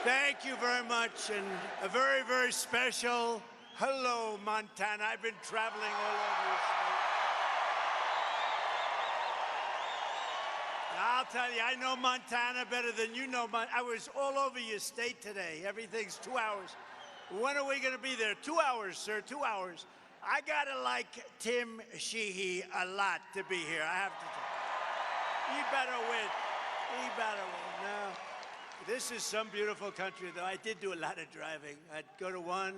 Thank you very much, and a very, very special hello, Montana. I've been traveling all over your state. I'll tell you, I know Montana better than you know Montana. I was all over your state today. Everything's 2 hours. When are we going to be there? 2 hours, sir, 2 hours. I got to like Tim Sheehy a lot to be here. I have to tell you. He better win. He better win. No. This is some beautiful country, though. I did do a lot of driving. I'd go to one.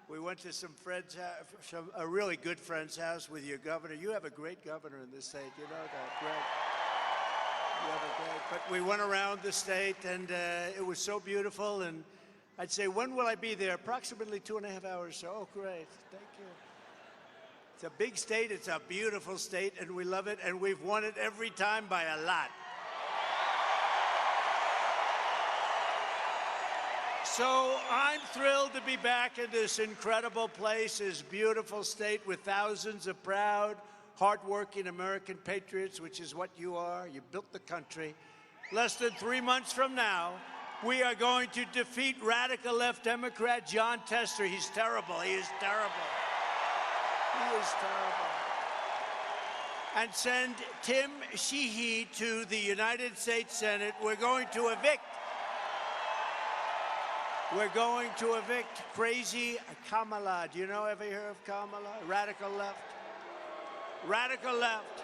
We went to some friends' house, a really good friend's house with your governor. You have a great governor in this state. You know that, Greg. You have a great. But we went around the state, and it was so beautiful. And I'd say, when will I be there? Approximately 2.5 hours. So, oh, great. Thank you. It's a big state. It's a beautiful state, and we love it. And we've won it every time by a lot. So I'm thrilled to be back in this incredible place, this beautiful state with thousands of proud, hardworking American patriots, which is what you are. You built the country. Less than 3 months from now, we are going to defeat radical left Democrat John Tester. He's terrible. He is terrible. He is terrible. And send Tim Sheehy to the United States Senate. We're going to evict crazy Kamala. Do you know, ever hear of Kamala? Radical left. Radical left.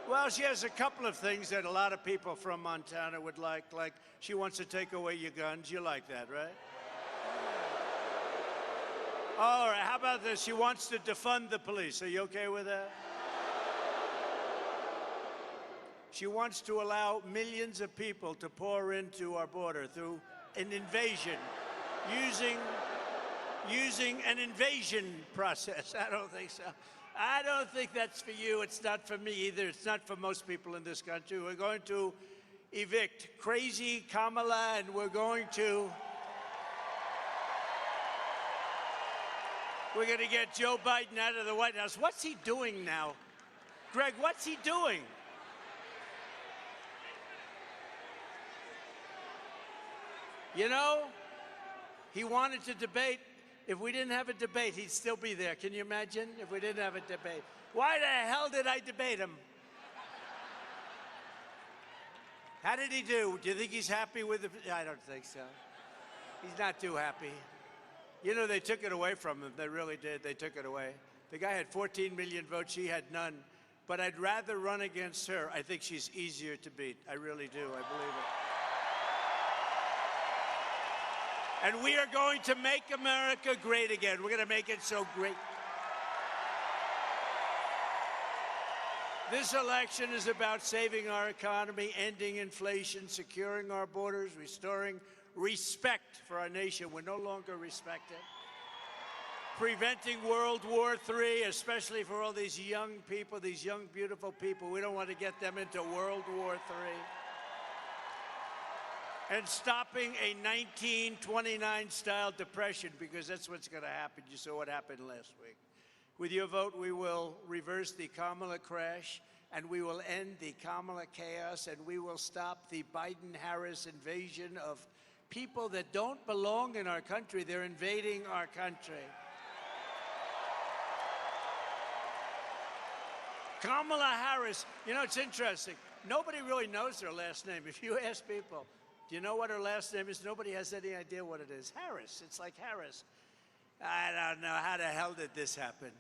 Well, she has a couple of things that a lot of people from Montana would like she wants to take away your guns. You like that, right? All right, how about this? She wants to defund the police. Are you okay with that? She wants to allow millions of people to pour into our border through an invasion, using an invasion process. I don't think so. I don't think that's for you. It's not for me either. It's not for most people in this country. We're going to evict crazy Kamala, and we're going to get Joe Biden out of the White House. What's he doing now? Greg, what's he doing? You know, he wanted to debate. If we didn't have a debate, he'd still be there. Can you imagine if we didn't have a debate? Why the hell did I debate him? How did he do? Do you think he's happy with it? I don't think so. He's not too happy. You know, they took it away from him. They really did. They took it away. The guy had 14 million votes. She had none. But I'd rather run against her. I think she's easier to beat. I really do. I believe it. And we are going to make America great again. We're going to make it so great. This election is about saving our economy, ending inflation, securing our borders, restoring respect for our nation. We're no longer respected. Preventing World War III, especially for all these young people, these young, beautiful people. We don't want to get them into World War III. And stopping a 1929-style depression, because that's what's going to happen. You saw what happened last week. With your vote, we will reverse the Kamala crash, and we will end the Kamala chaos, and we will stop the Biden-Harris invasion of people that don't belong in our country. They're invading our country. Kamala Harris, you know, it's interesting. Nobody really knows her last name. If you ask people, do you know what her last name is? Nobody has any idea what it is. Harris. It's like Harris. I don't know. How the hell did this happen?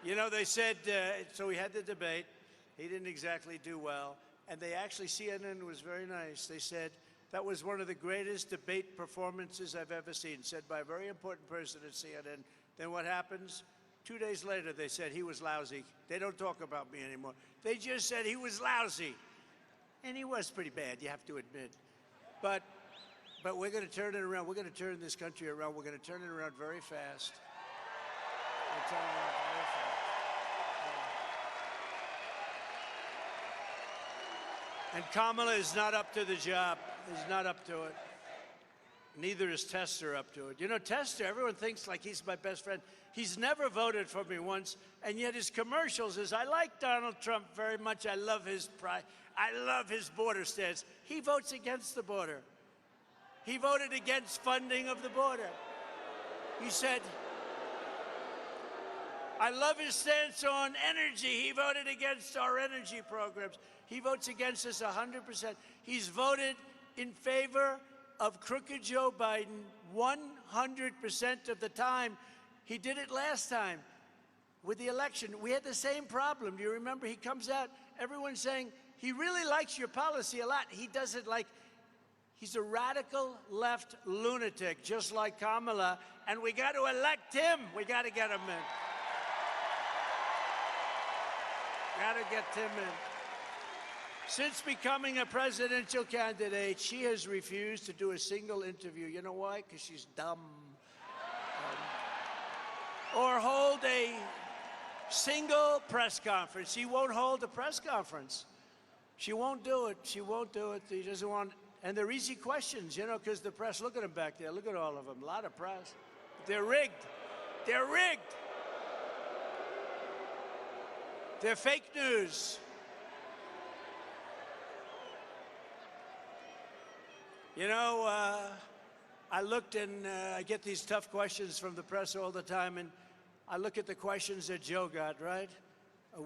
You know, they said, so we had the debate. He didn't exactly do well. And they actually, CNN was very nice. They said, that was one of the greatest debate performances I've ever seen, said by a very important person at CNN. Then what happens? 2 days later, they said he was lousy. They don't talk about me anymore. They just said he was lousy. And he was pretty bad, you have to admit. But we're going to turn it around. We're going to turn this country around. We're going to turn it around very fast. We're turning it around very fast. And Kamala is not up to the job. Is not up to it. Neither is Tester up to it. You know, Tester, everyone thinks like he's my best friend. He's never voted for me once, and yet his commercials is, I like Donald Trump very much. I love his pride. I love his border stance. He votes against the border. He voted against funding of the border. He said, I love his stance on energy. He voted against our energy programs. He votes against us 100%. He's voted in favor of crooked Joe Biden 100% of the time. He did it last time with the election. We had the same problem. Do you remember? He comes out, everyone's saying, he really likes your policy a lot. He doesn't like, he's a radical left lunatic, just like Kamala, and we got to elect him. We got to get him in. Got to get Tim in. Since becoming a presidential candidate, she has refused to do a single interview. You know why? Because she's dumb. Or hold a single press conference. She won't hold a press conference. She won't do it. She won't do it. She doesn't want, and they're easy questions, you know, because the press, look at them back there. Look at all of them. A lot of press. They're rigged. They're rigged. They're fake news. You know, I looked and I get these tough questions from the press all the time, and I look at the questions that Joe got, right?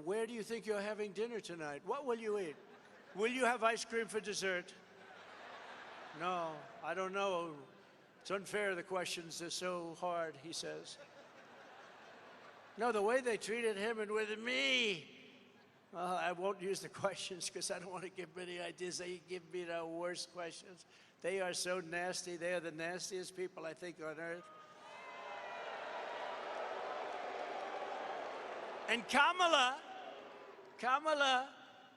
Where do you think you're having dinner tonight? What will you eat? Will you have ice cream for dessert? No, I don't know. It's unfair, the questions are so hard, he says. No, the way they treated him and with me, I won't use the questions because I don't want to give many ideas. They give me the worst questions. They are so nasty. They are the nastiest people, I think, on earth. And Kamala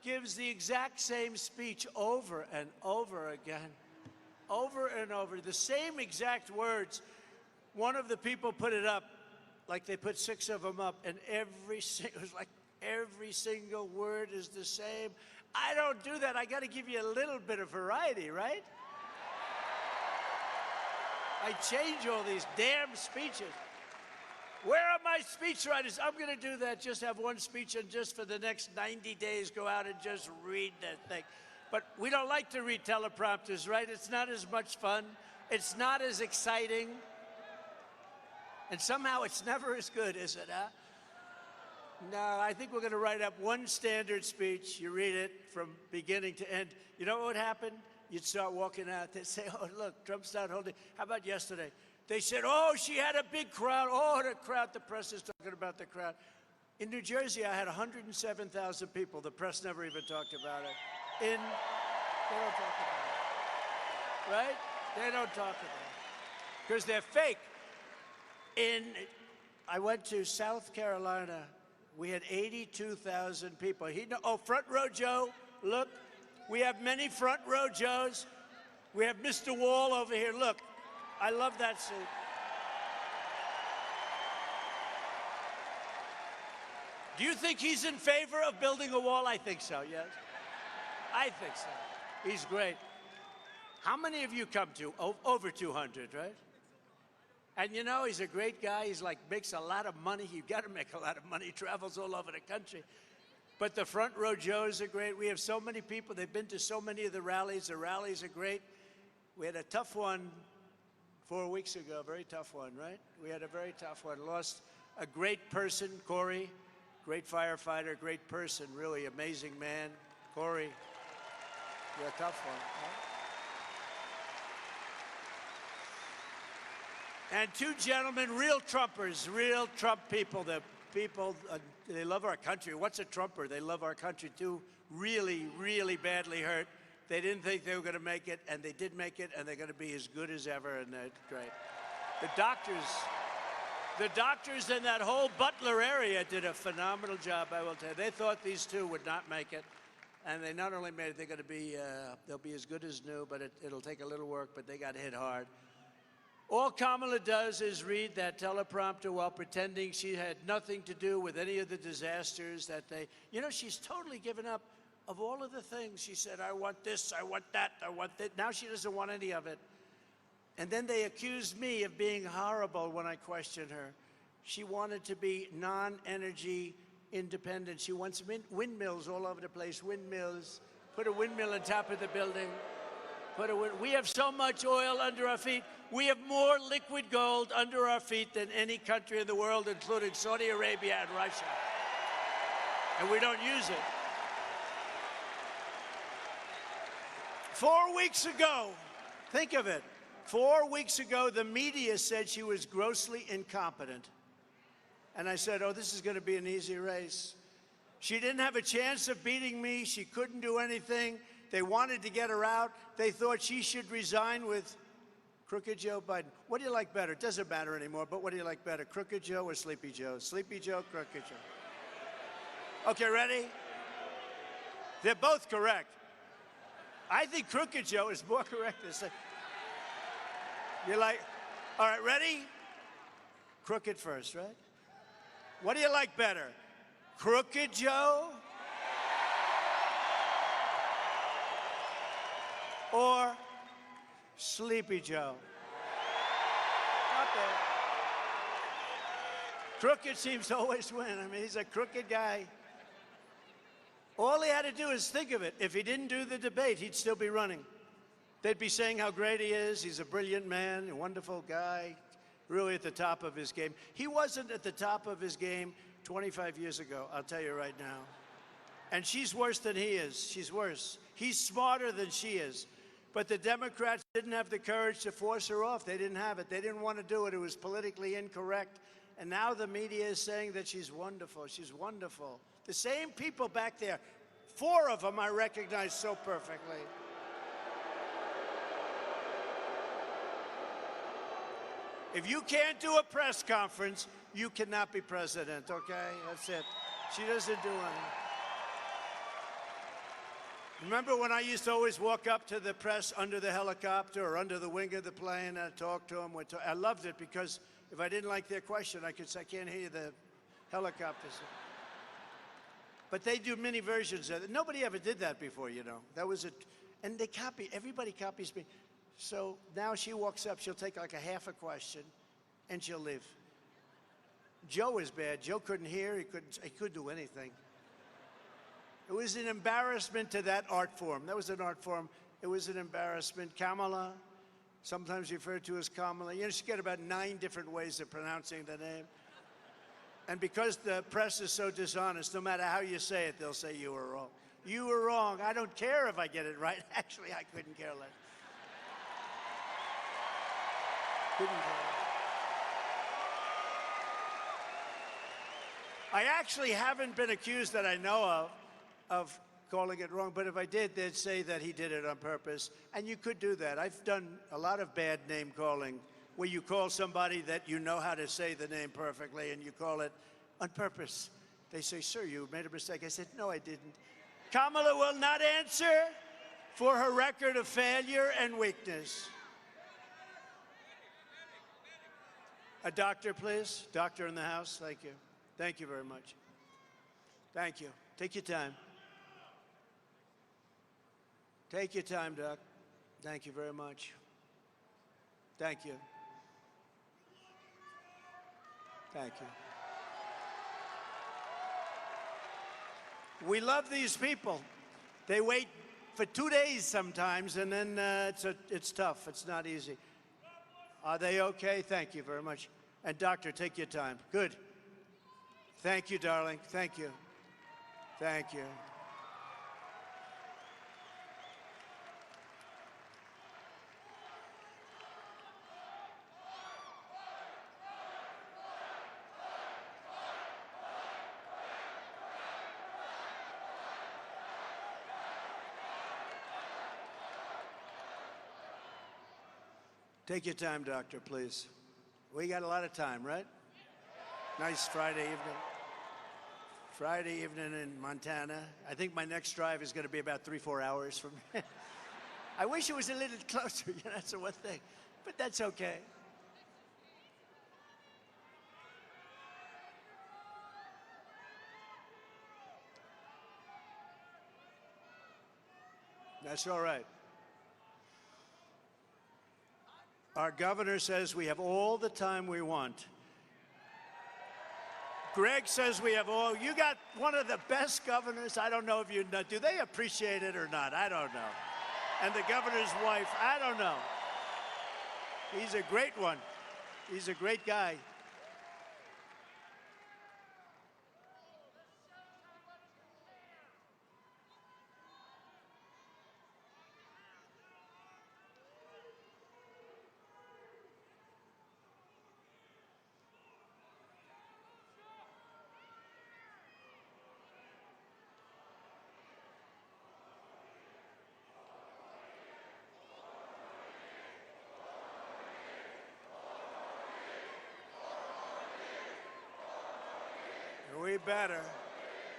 gives the exact same speech over and over again, over and over, the same exact words. One of the people put it up, like they put 6 of them up, and it was like every single word is the same. I don't do that. I got to give you a little bit of variety, right? I change all these damn speeches. Where are my speechwriters? I'm going to do that. Just have one speech and just for the next 90 days go out and just read that thing. But we don't like to read teleprompters, right? It's not as much fun. It's not as exciting. And somehow it's never as good, is it, huh? No, I think we're going to write up one standard speech. You read it from beginning to end. You know what would happen? You'd start walking out. They'd say, oh, look, Trump's not holding. How about yesterday? They said, oh, she had a big crowd. Oh, the crowd. The press is talking about the crowd. In New Jersey, I had 107,000 people. The press never even talked about it. They don't talk about it. Right? They don't talk about it. Because they're fake. I went to South Carolina. We had 82,000 people. Oh, front row Joe, look. We have many front row Joes. We have Mr. Wall over here. Look, I love that suit. Do you think he's in favor of building a wall? I think so, yes. I think so. He's great. How many of you come to? Over 200, right? And you know, he's a great guy. He's like, makes a lot of money. You've got to make a lot of money. He travels all over the country. But the front row Joes are great. We have so many people. They've been to so many of the rallies. The rallies are great. We had a tough one 4 weeks ago, a very tough one, right? We had a very tough one. Lost a great person, Corey, great firefighter, great person, really amazing man. Corey, you're a tough one, right? And 2 gentlemen, real Trumpers, real Trump people. The people, they love our country. What's a Trumper? They love our country. 2 really, really badly hurt. They didn't think they were going to make it, and they did make it, and they're going to be as good as ever, and they're great. The doctors in that whole Butler area did a phenomenal job, I will tell you. They thought these 2 would not make it, and they not only made it, they're going to be, they'll be as good as new, but it'll take a little work, but they got hit hard. All Kamala does is read that teleprompter while pretending she had nothing to do with any of the disasters that they, you know, she's totally given up of all of the things. She said, I want this, I want that, I want that. Now she doesn't want any of it. And then they accused me of being horrible when I questioned her. She wanted to be non-energy independent. She wants windmills all over the place, windmills. Put a windmill on top of the building. We have so much oil under our feet. We have more liquid gold under our feet than any country in the world, including Saudi Arabia and Russia. And we don't use it. 4 weeks ago, think of it, 4 weeks ago, the media said she was grossly incompetent. And I said, oh, this is going to be an easy race. She didn't have a chance of beating me. She couldn't do anything. They wanted to get her out. They thought she should resign with Crooked Joe Biden. What do you like better? It doesn't matter anymore, but what do you like better, Crooked Joe or Sleepy Joe? Sleepy Joe, Crooked Joe. Okay, ready? They're both correct. I think Crooked Joe is more correct than you're like, all right, ready? Crooked first, right? What do you like better? Crooked Joe or Sleepy Joe? Not bad. Crooked seems to always win. I mean, he's a crooked guy. All he had to do is think of it. If he didn't do the debate, he'd still be running. They'd be saying how great he is. He's a brilliant man, a wonderful guy, really at the top of his game. He wasn't at the top of his game 25 years ago, I'll tell you right now. And she's worse than he is. She's worse. He's smarter than she is. But the Democrats didn't have the courage to force her off. They didn't have it. They didn't want to do it. It was politically incorrect. And now the media is saying that she's wonderful. She's wonderful. The same people back there, 4 of them I recognize so perfectly. If you can't do a press conference, you cannot be president, okay? That's it. She doesn't do anything. Remember when I used to always walk up to the press under the helicopter or under the wing of the plane and I'd talk to them? I loved it because if I didn't like their question, I could say, I can't hear the helicopters. But they do many versions of it. Nobody ever did that before, you know. That was it. And they copy, everybody copies me. So now she walks up, she'll take like a half a question, and she'll leave. Joe is bad. Joe couldn't hear, he couldn't do anything. It was an embarrassment to that art form. That was an art form. It was an embarrassment. Kamala, sometimes referred to as Kamala. You know, she got about 9 different ways of pronouncing the name. And because the press is so dishonest, no matter how you say it, they'll say you were wrong. You were wrong. I don't care if I get it right. Actually, I couldn't care less. Couldn't care less. I actually haven't been accused that I know of calling it wrong, but if I did, they'd say that he did it on purpose. And you could do that. I've done a lot of bad name calling where you call somebody that you know how to say the name perfectly and you call it on purpose. They say, sir, you made a mistake. I said, no, I didn't. Kamala will not answer for her record of failure and weakness. A doctor, please. Doctor in the house. Thank you. Thank you very much. Thank you. Take your time. Take your time, Doc. Thank you very much. Thank you. Thank you. We love these people. They wait for 2 days sometimes, and then it's tough. It's not easy. Are they okay? Thank you very much. And doctor, take your time. Good. Thank you, darling. Thank you. Thank you. Take your time, doctor, please. We got a lot of time, right? Nice Friday evening. Friday evening in Montana. I think my next drive is going to be about 3-4 hours from here. I wish it was a little closer, you know, that's the one thing. But that's okay. That's all right. Our governor says we have all the time we want. Greg says we have all. You got one of the best governors. I don't know if you know. Do they appreciate it or not? I don't know. And the governor's wife, I don't know. He's a great one. He's a great guy.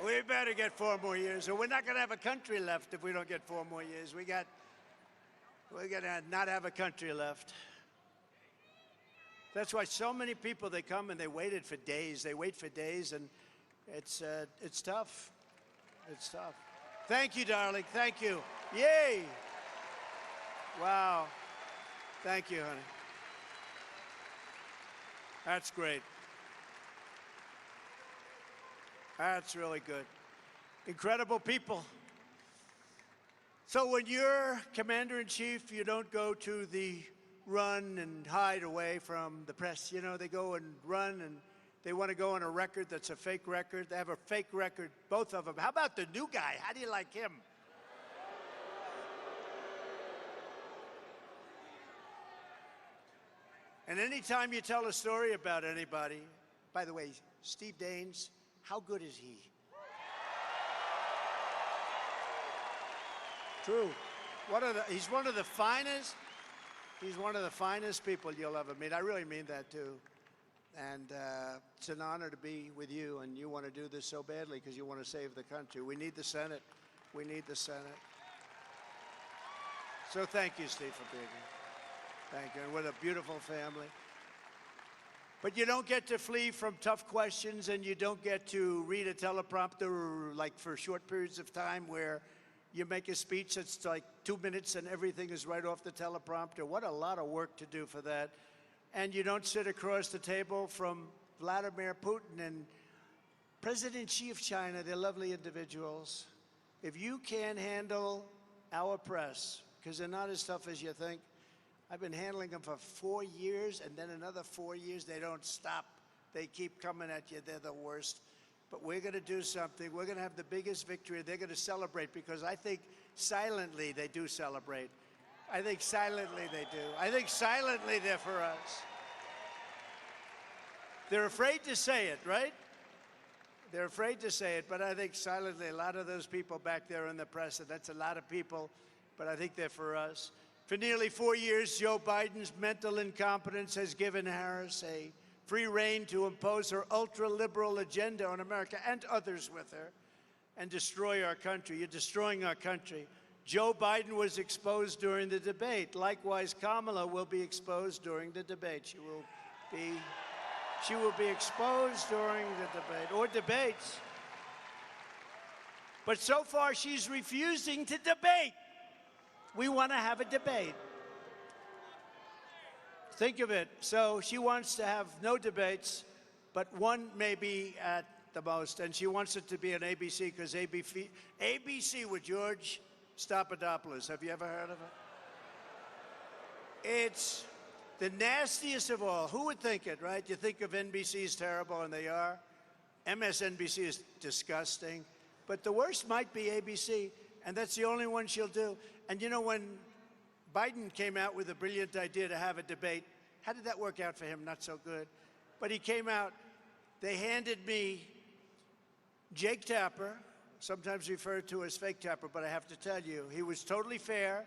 We better get 4 more years, or we're not going to have a country left if we don't get 4 more years. We're going to not have a country left. That's why so many people, they come and they waited for days. They wait for days, and it's tough. It's tough. Thank you, darling. Thank you. Yay. Wow. Thank you, honey. That's great. That's really good. Incredible people. So when you're commander-in-chief, you don't go to the run and hide away from the press. You know, they go and run, and they want to go on a record that's a fake record. They have a fake record, both of them. How about the new guy? How do you like him? And anytime you tell a story about anybody, by the way, Steve Daines, how good is he? True. He's one of the finest. He's one of the finest people you'll ever meet. I really mean that too. And it's an honor to be with you. And you want to do this so badly because you want to save the country. We need the Senate. We need the Senate. So thank you, Steve, for being here. Thank you. And what a beautiful family. But you don't get to flee from tough questions, and you don't get to read a teleprompter like for short periods of time where you make a speech that's like 2 minutes and everything is right off the teleprompter. What a lot of work to do for that. And you don't sit across the table from Vladimir Putin and President Xi of China. They're lovely individuals. If you can't handle our press, because they're not as tough as you think, I've been handling them for 4 years, and then another 4 years. They don't stop. They keep coming at you. They're the worst. But we're going to do something. We're going to have the biggest victory. They're going to celebrate, because I think silently they do celebrate. I think silently they do. I think silently they're for us. They're afraid to say it, right? They're afraid to say it, but I think silently a lot of those people back there in the press, and that's a lot of people, but I think they're for us. For nearly 4 years, Joe Biden's mental incompetence has given Harris a free rein to impose her ultra-liberal agenda on America and others with her and destroy our country. You're destroying our country. Joe Biden was exposed during the debate. Likewise, Kamala will be exposed during the debate. She will be exposed during the debate, or debates. But so far, she's refusing to debate. We want to have a debate. Think of it. So she wants to have no debates, but one maybe at the most. And she wants it to be on ABC, because ABC with George Stephanopoulos. Have you ever heard of it? It's the nastiest of all. Who would think it, right? You think of NBC is terrible, and they are. MSNBC is disgusting. But the worst might be ABC, and that's the only one she'll do. And you know, when Biden came out with a brilliant idea to have a debate, how did that work out for him? Not so good. But he came out, they handed me Jake Tapper, sometimes referred to as Fake Tapper, but I have to tell you, he was totally fair,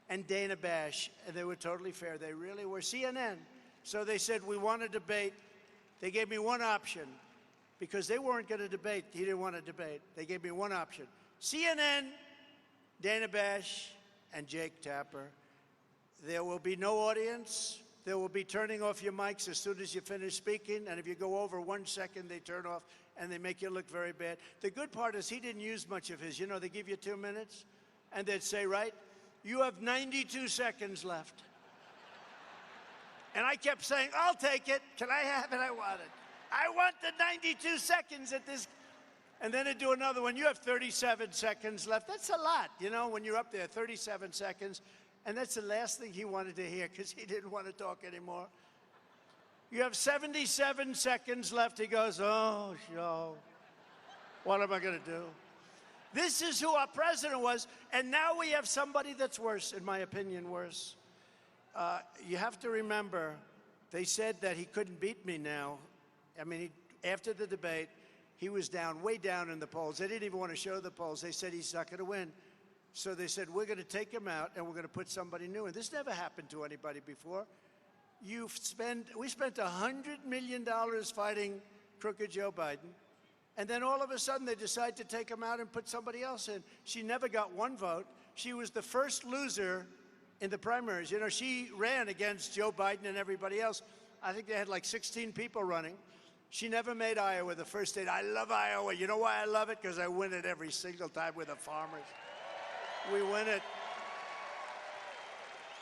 and Dana Bash, and they were totally fair. They really were. CNN. So they said, we want to debate. They gave me one option, because they weren't going to debate. He didn't want to debate. They gave me one option. CNN, Dana Bash, and Jake Tapper. There will be no audience. There will be turning off your mics as soon as you finish speaking, and if you go over 1 second, they turn off, and they make you look very bad. The good part is he didn't use much of his. You know, they give you 2 minutes, and they'd say, right, you have 92 seconds left. And I kept saying, I'll take it. Can I have it? I want it. I want the 92 seconds at this. And then to do another one. You have 37 seconds left. That's a lot, you know, when you're up there, 37 seconds. And that's the last thing he wanted to hear because he didn't want to talk anymore. You have 77 seconds left. He goes, oh, Joe, what am I going to do? This is who our president was. And now we have somebody that's worse, in my opinion, worse. You have to remember, they said that he couldn't beat me now. I mean, after the debate, he was down, way down in the polls. They didn't even want to show the polls. They said he's not going to win. So they said, we're going to take him out and we're going to put somebody new in. This never happened to anybody before. We spent $100 million fighting crooked Joe Biden. And then all of a sudden they decide to take him out and put somebody else in. She never got one vote. She was the first loser in the primaries. You know, she ran against Joe Biden and everybody else. I think they had like 16 people running. She never made Iowa the first state. I love Iowa. You know why I love it? Because I win it every single time with the farmers. We win it.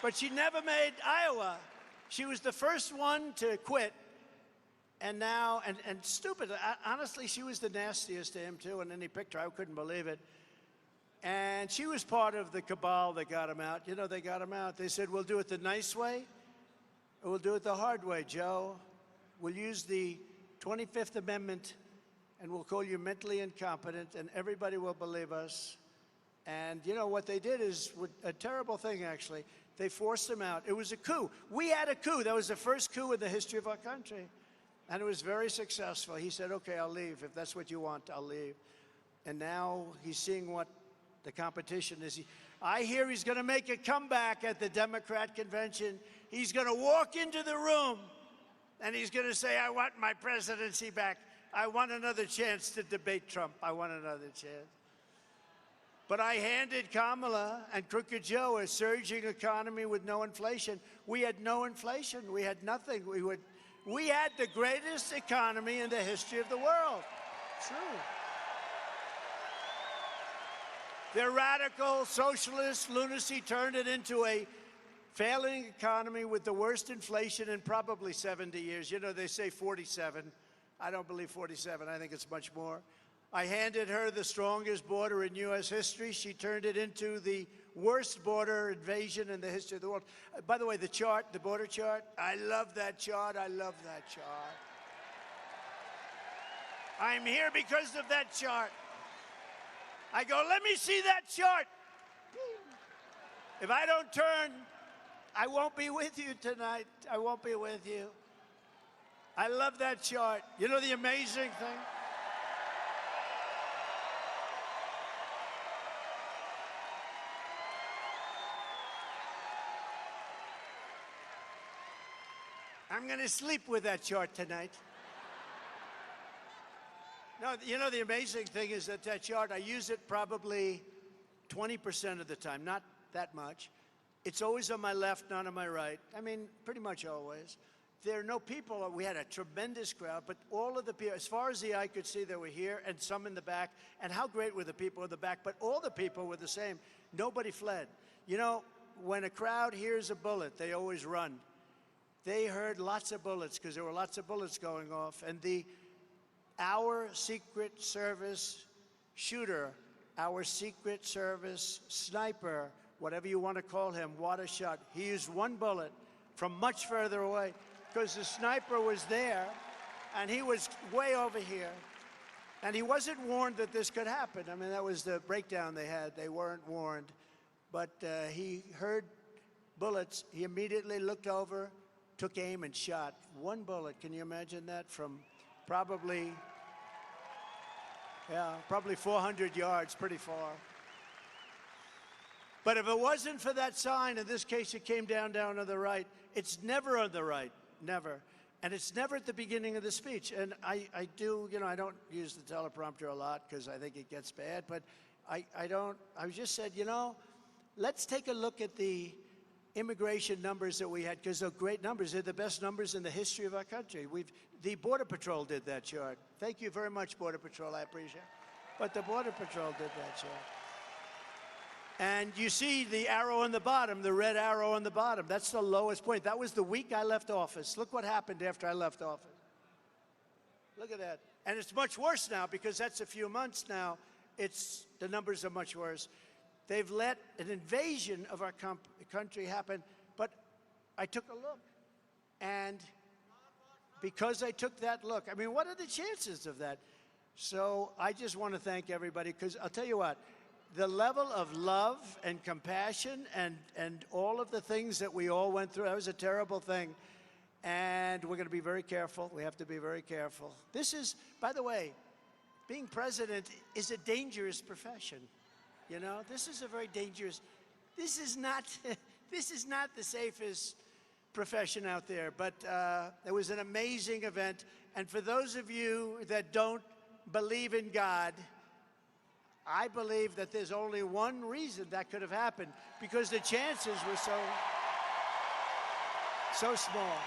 But she never made Iowa. She was the first one to quit. And now, and stupid, honestly, she was the nastiest to him, too, and then he picked her. I couldn't believe it. And she was part of the cabal that got him out. You know, they got him out. They said, we'll do it the nice way, or we'll do it the hard way, Joe. We'll use the 25th Amendment, and we'll call you mentally incompetent, and everybody will believe us. And, you know, what they did is a terrible thing, actually. They forced him out. It was a coup. We had a coup. That was the first coup in the history of our country. And it was very successful. He said, okay, I'll leave. If that's what you want, I'll leave. And now he's seeing what the competition is. I hear he's going to make a comeback at the Democrat convention. He's going to walk into the room, and he's going to say, I want my presidency back. I want another chance to debate Trump. I want another chance. But I handed Kamala and Crooked Joe a surging economy with no inflation. We had no inflation. We had nothing. We had the greatest economy in the history of the world. True. Their radical socialist lunacy turned it into a failing economy with the worst inflation in probably 70 years. You know, they say 47. I don't believe 47. I think it's much more. I handed her the strongest border in U.S. history. She turned it into the worst border invasion in the history of the world. By the way, the chart, the border chart, I love that chart. I love that chart. I'm here because of that chart. I go, let me see that chart. If I don't turn, I won't be with you tonight. I won't be with you. I love that chart. You know the amazing thing? I'm going to sleep with that chart tonight. No, you know, the amazing thing is that that chart, I use it probably 20% of the time, not that much. It's always on my left, not on my right. I mean, pretty much always. There are no people. We had a tremendous crowd, but all of the people, as far as the eye could see, they were here, and some in the back. And how great were the people in the back? But all the people were the same. Nobody fled. You know, when a crowd hears a bullet, they always run. They heard lots of bullets because there were lots of bullets going off. And our Secret Service shooter, our Secret Service sniper, whatever you want to call him, what a shot. He used one bullet from much further away because the sniper was there and he was way over here. And he wasn't warned that this could happen. I mean, that was the breakdown they had. They weren't warned. But he heard bullets. He immediately looked over, took aim and shot. One bullet, can you imagine that? From probably 400 yards, pretty far. But if it wasn't for that sign, in this case it came down to the right, it's never on the right, never. And it's never at the beginning of the speech. And I do, you know, I don't use the teleprompter a lot because I think it gets bad, but I just said, you know, let's take a look at the immigration numbers that we had, because they're great numbers. They're the best numbers in the history of our country. The Border Patrol did that chart. Thank you very much, Border Patrol. I appreciate it. But the Border Patrol did that chart. And you see the arrow on the bottom, the red arrow on the bottom. That's the lowest point. That was the week I left office. Look what happened after I left office. Look at that. And it's much worse now because that's a few months now. The numbers are much worse. They've let an invasion of our country happen. But I took a look. And because I took that look, I mean, what are the chances of that? So I just want to thank everybody, because I'll tell you what, the level of love and compassion and all of the things that we all went through, that was a terrible thing. And we're going to be very careful. We have to be very careful. This is, by the way, being president is a dangerous profession. You know, this is a very dangerous, this is not the safest profession out there. But it was an amazing event. And for those of you that don't believe in God, I believe that there's only one reason that could have happened, because the chances were so small.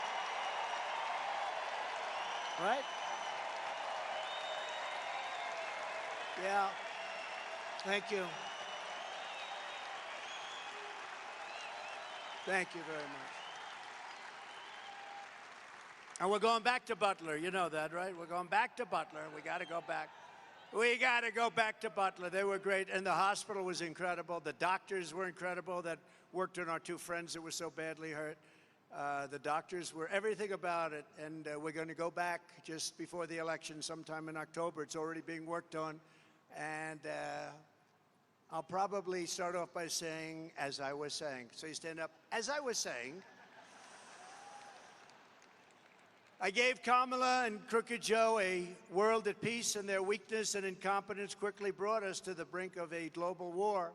Right? Yeah. Thank you. Thank you very much. And we're going back to Butler. You know that, right? We're going back to Butler. We got to go back. We got to go back to Butler. They were great. And the hospital was incredible. The doctors were incredible that worked on our two friends that were so badly hurt. The doctors were everything about it. And we're going to go back just before the election sometime in October. It's already being worked on. And I'll probably start off by saying, as I was saying. So you stand up. As I was saying, I gave Kamala and Crooked Joe a world at peace, and their weakness and incompetence quickly brought us to the brink of a global war.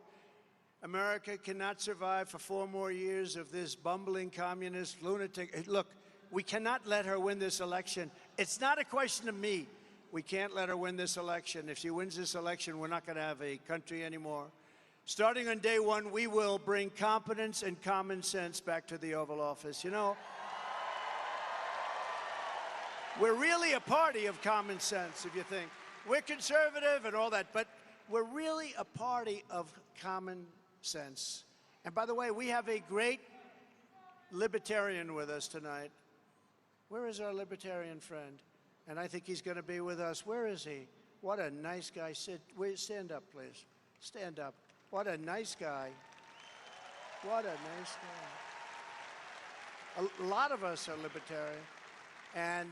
America cannot survive for 4 more years of this bumbling communist lunatic. Look, we cannot let her win this election. It's not a question of me. We can't let her win this election. If she wins this election, we're not going to have a country anymore. Starting on day one, we will bring competence and common sense back to the Oval Office. You know, we're really a party of common sense, if you think. We're conservative and all that, but we're really a party of common sense. And by the way, we have a great libertarian with us tonight. Where is our libertarian friend? And I think he's going to be with us. Where is he? What a nice guy. Stand up, please. Stand up. What a nice guy. What a nice guy. A lot of us are libertarian. And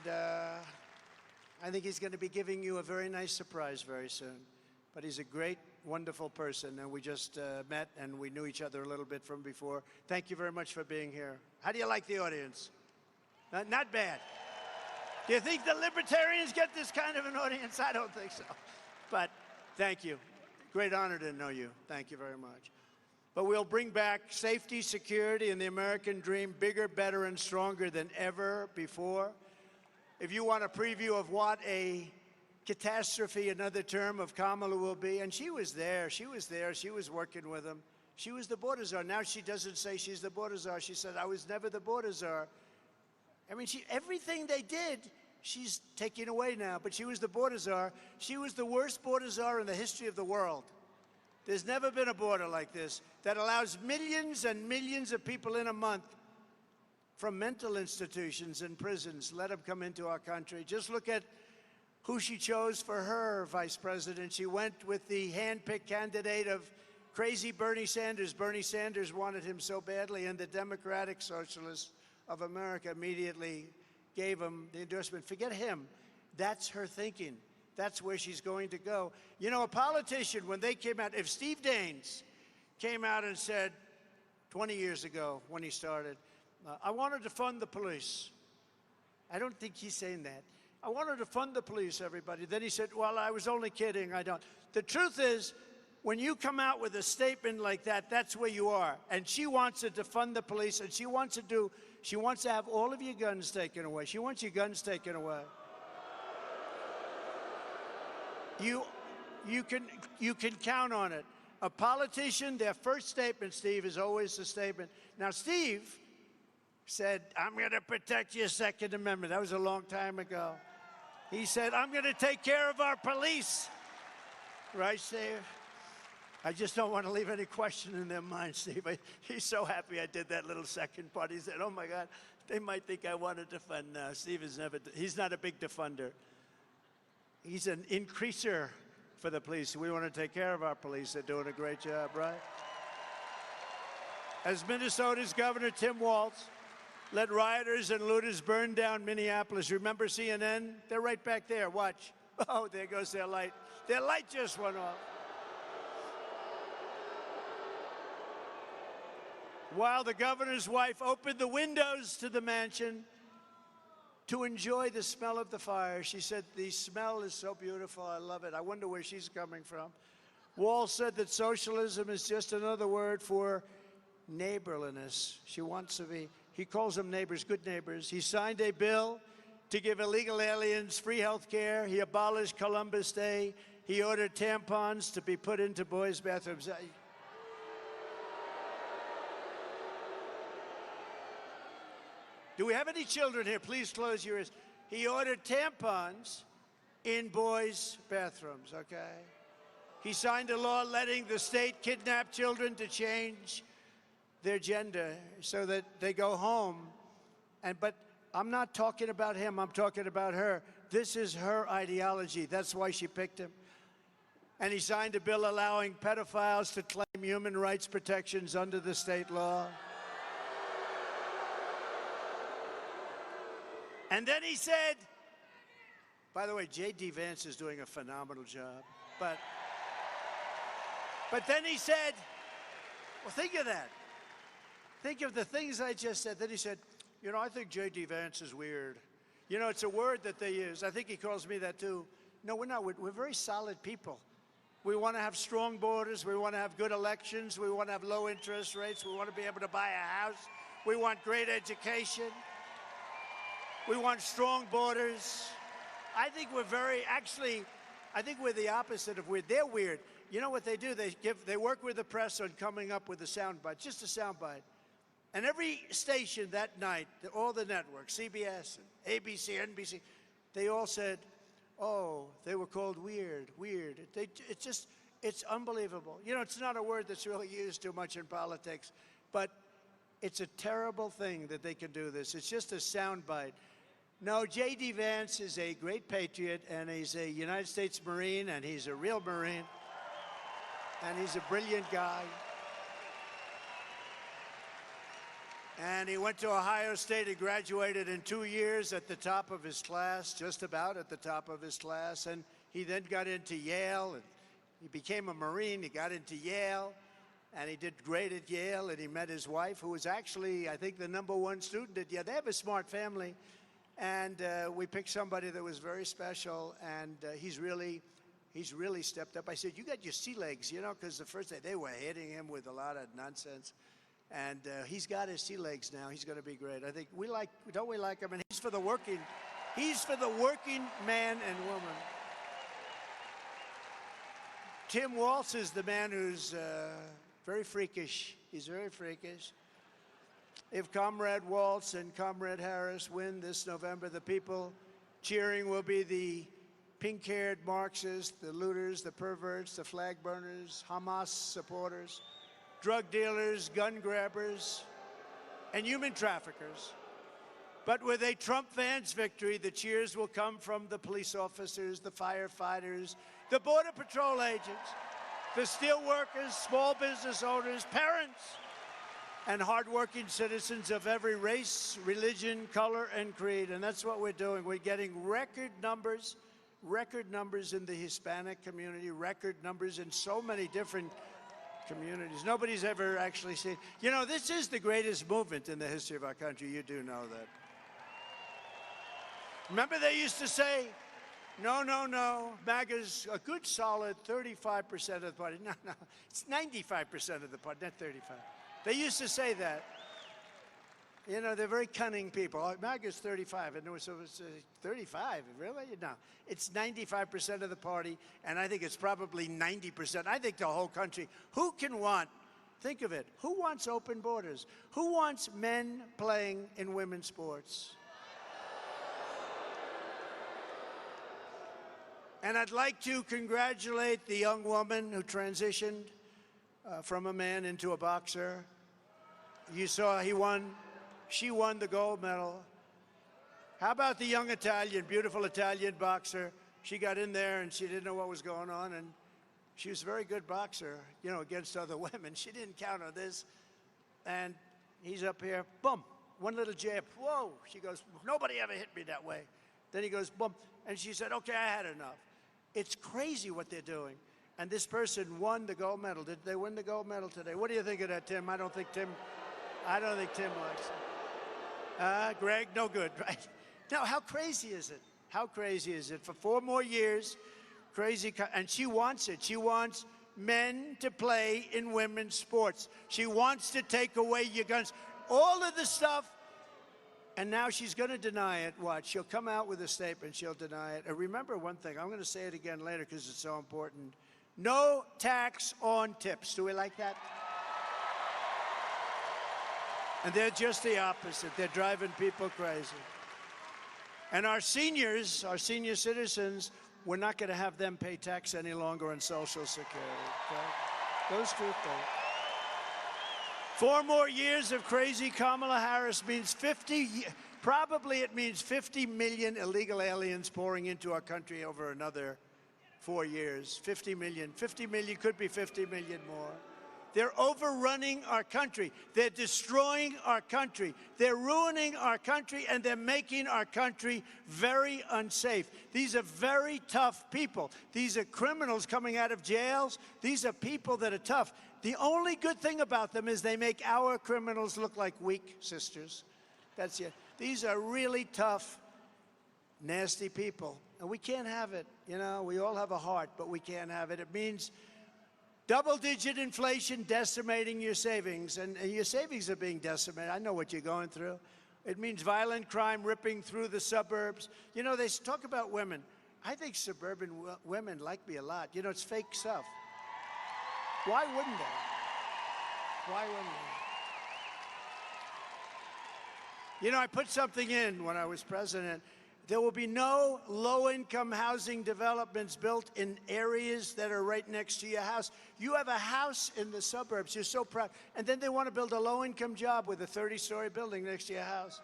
I think he's going to be giving you a very nice surprise very soon. But he's a great, wonderful person, and we just met, and we knew each other a little bit from before. Thank you very much for being here. How do you like the audience? Not bad. Do you think the libertarians get this kind of an audience? I don't think so. But thank you. Great honor to know you. Thank you very much. But we'll bring back safety, security, and the American dream bigger, better, and stronger than ever before. If you want a preview of what a catastrophe, another term of Kamala will be, and she was there, she was working with him. She was the border czar. Now she doesn't say she's the border czar. She said, I was never the border czar. I mean, everything they did, she's taking away now, but she was the border czar. She was the worst border czar in the history of the world. There's never been a border like this that allows millions and millions of people in a month from mental institutions and prisons, let them come into our country. Just look at who she chose for her vice president. She went with the hand-picked candidate of crazy Bernie Sanders. Bernie Sanders wanted him so badly, and the Democratic Socialists of America immediately gave him the endorsement. Forget him. That's her thinking. That's where she's going to go. You know, a politician, when they came out, if Steve Daines came out and said 20 years ago when he started, I wanted to fund the police. I don't think he's saying that. I wanted to fund the police, everybody. Then he said, well, I was only kidding. I don't. The truth is, when you come out with a statement like that, that's where you are. And she wants to defund the police, and she wants to have all of your guns taken away. She wants your guns taken away. You can count on it. A politician, their first statement, Steve, is always the statement. Now, Steve said, I'm going to protect your Second Amendment. That was a long time ago. He said, I'm going to take care of our police. Right, Steve? I just don't want to leave any question in their mind, Steve. He's so happy I did that little second part. He said, oh my God, they might think I want to defund. No, Steve is never, he's not a big defender. He's an increaser for the police. We want to take care of our police. They're doing a great job, right? As Minnesota's Governor Tim Walz let rioters and looters burn down Minneapolis. Remember CNN? They're right back there. Watch. Oh, there goes their light. Their light just went off. While the governor's wife opened the windows to the mansion to enjoy the smell of the fire, she said, the smell is so beautiful. I love it. I wonder where she's coming from. Walz said that socialism is just another word for neighborliness. She wants to be, he calls them neighbors, good neighbors. He signed a bill to give illegal aliens free health care. He abolished Columbus Day. He ordered tampons to be put into boys' bathrooms. Do we have any children here? Please close your ears. He ordered tampons in boys' bathrooms, okay? He signed a law letting the state kidnap children to change their gender so that they go home. But I'm not talking about him, I'm talking about her. This is her ideology. That's why she picked him. And he signed a bill allowing pedophiles to claim human rights protections under the state law. And then he said, by the way, J.D. Vance is doing a phenomenal job. But then he said, well, think of that. Think of the things I just said. Then he said, you know, I think J.D. Vance is weird. You know, it's a word that they use. I think he calls me that too. No, we're not. We're very solid people. We want to have strong borders. We want to have good elections. We want to have low interest rates. We want to be able to buy a house. We want great education. We want strong borders. I think we're I think we're the opposite of weird. They're weird. You know what they do? They work with the press on coming up with a soundbite, just a soundbite. And every station that night, all the networks, CBS, and ABC, NBC, they all said, oh, they were called weird. It's unbelievable. You know, it's not a word that's really used too much in politics, but it's a terrible thing that they can do this. It's just a soundbite. No, J.D. Vance is a great patriot, and he's a United States Marine, and he's a real Marine, and he's a brilliant guy. And he went to Ohio State. He graduated in 2 years at the top of his class, just about at the top of his class. And he then got into Yale, and he became a Marine. He got into Yale, and he did great at Yale, and he met his wife, who was actually, I think, the #1 student at Yale. They have a smart family. And we picked somebody that was very special, and he's really stepped up. I said, you got your sea legs, you know, because the first day they were hitting him with a lot of nonsense. And he's got his sea legs now. He's going to be great. I think don't we like him? And he's for the working man and woman. Tim Walz is the man who's very freakish. He's very freakish. If Comrade Walz and Comrade Harris win this November, the people cheering will be the pink-haired Marxists, the looters, the perverts, the flag burners, Hamas supporters, drug dealers, gun grabbers, and human traffickers. But with a Trump Vance victory, the cheers will come from the police officers, the firefighters, the Border Patrol agents, the steel workers, small business owners, parents, and hardworking citizens of every race, religion, color, and creed. And that's what we're doing. We're getting record numbers in the Hispanic community, record numbers in so many different communities. Nobody's ever actually seen. You know, this is the greatest movement in the history of our country. You do know that. Remember they used to say, no, MAGA's a good solid 35% of the party. No, it's 95% of the party, not 35. They used to say that. You know, they're very cunning people. Oh, MAGA's 35, and so it's 35, really? No, it's 95% of the party, and I think it's probably 90%. I think the whole country. Who can want, think of it, who wants open borders? Who wants men playing in women's sports? And I'd like to congratulate the young woman who transitioned from a man into a boxer. You saw she won the gold medal. How about the young Italian, beautiful Italian boxer? She got in there and she didn't know what was going on, and she was a very good boxer, you know, against other women. She didn't count on this. And he's up here, boom, one little jab, whoa. She goes, nobody ever hit me that way. Then he goes, boom, and she said, okay, I had enough. It's crazy what they're doing. And this person won the gold medal. Did they win the gold medal today? What do you think of that, Tim? I don't think Tim likes it. Greg, no good, right? Now, how crazy is it? How crazy is it? For 4 more years, crazy, and she wants it. She wants men to play in women's sports. She wants to take away your guns. All of the stuff. And now she's going to deny it. Watch. She'll come out with a statement. She'll deny it. And remember one thing. I'm going to say it again later because it's so important. No tax on tips. Do we like that? And they're just the opposite. They're driving people crazy. And our senior citizens, we're not going to have them pay tax any longer on Social Security. Okay? Those two things. 4 more years of crazy Kamala Harris means probably it means 50 million illegal aliens pouring into our country over another 4 years. 50 million, could be 50 million more. They're overrunning our country. They're destroying our country. They're ruining our country, and they're making our country very unsafe. These are very tough people. These are criminals coming out of jails. These are people that are tough. The only good thing about them is they make our criminals look like weak sisters. That's it. These are really tough, nasty people. And we can't have it. You know, we all have a heart, but we can't have it. It means double-digit inflation decimating your savings, and your savings are being decimated. I know what you're going through. It means violent crime ripping through the suburbs. You know, they talk about women. I think suburban women like me a lot. You know, it's fake stuff. Why wouldn't they? Why wouldn't they? You know, I put something in when I was president. There will be no low-income housing developments built in areas that are right next to your house. You have a house in the suburbs. You're so proud. And then they want to build a low-income job with a 30-story building next to your house.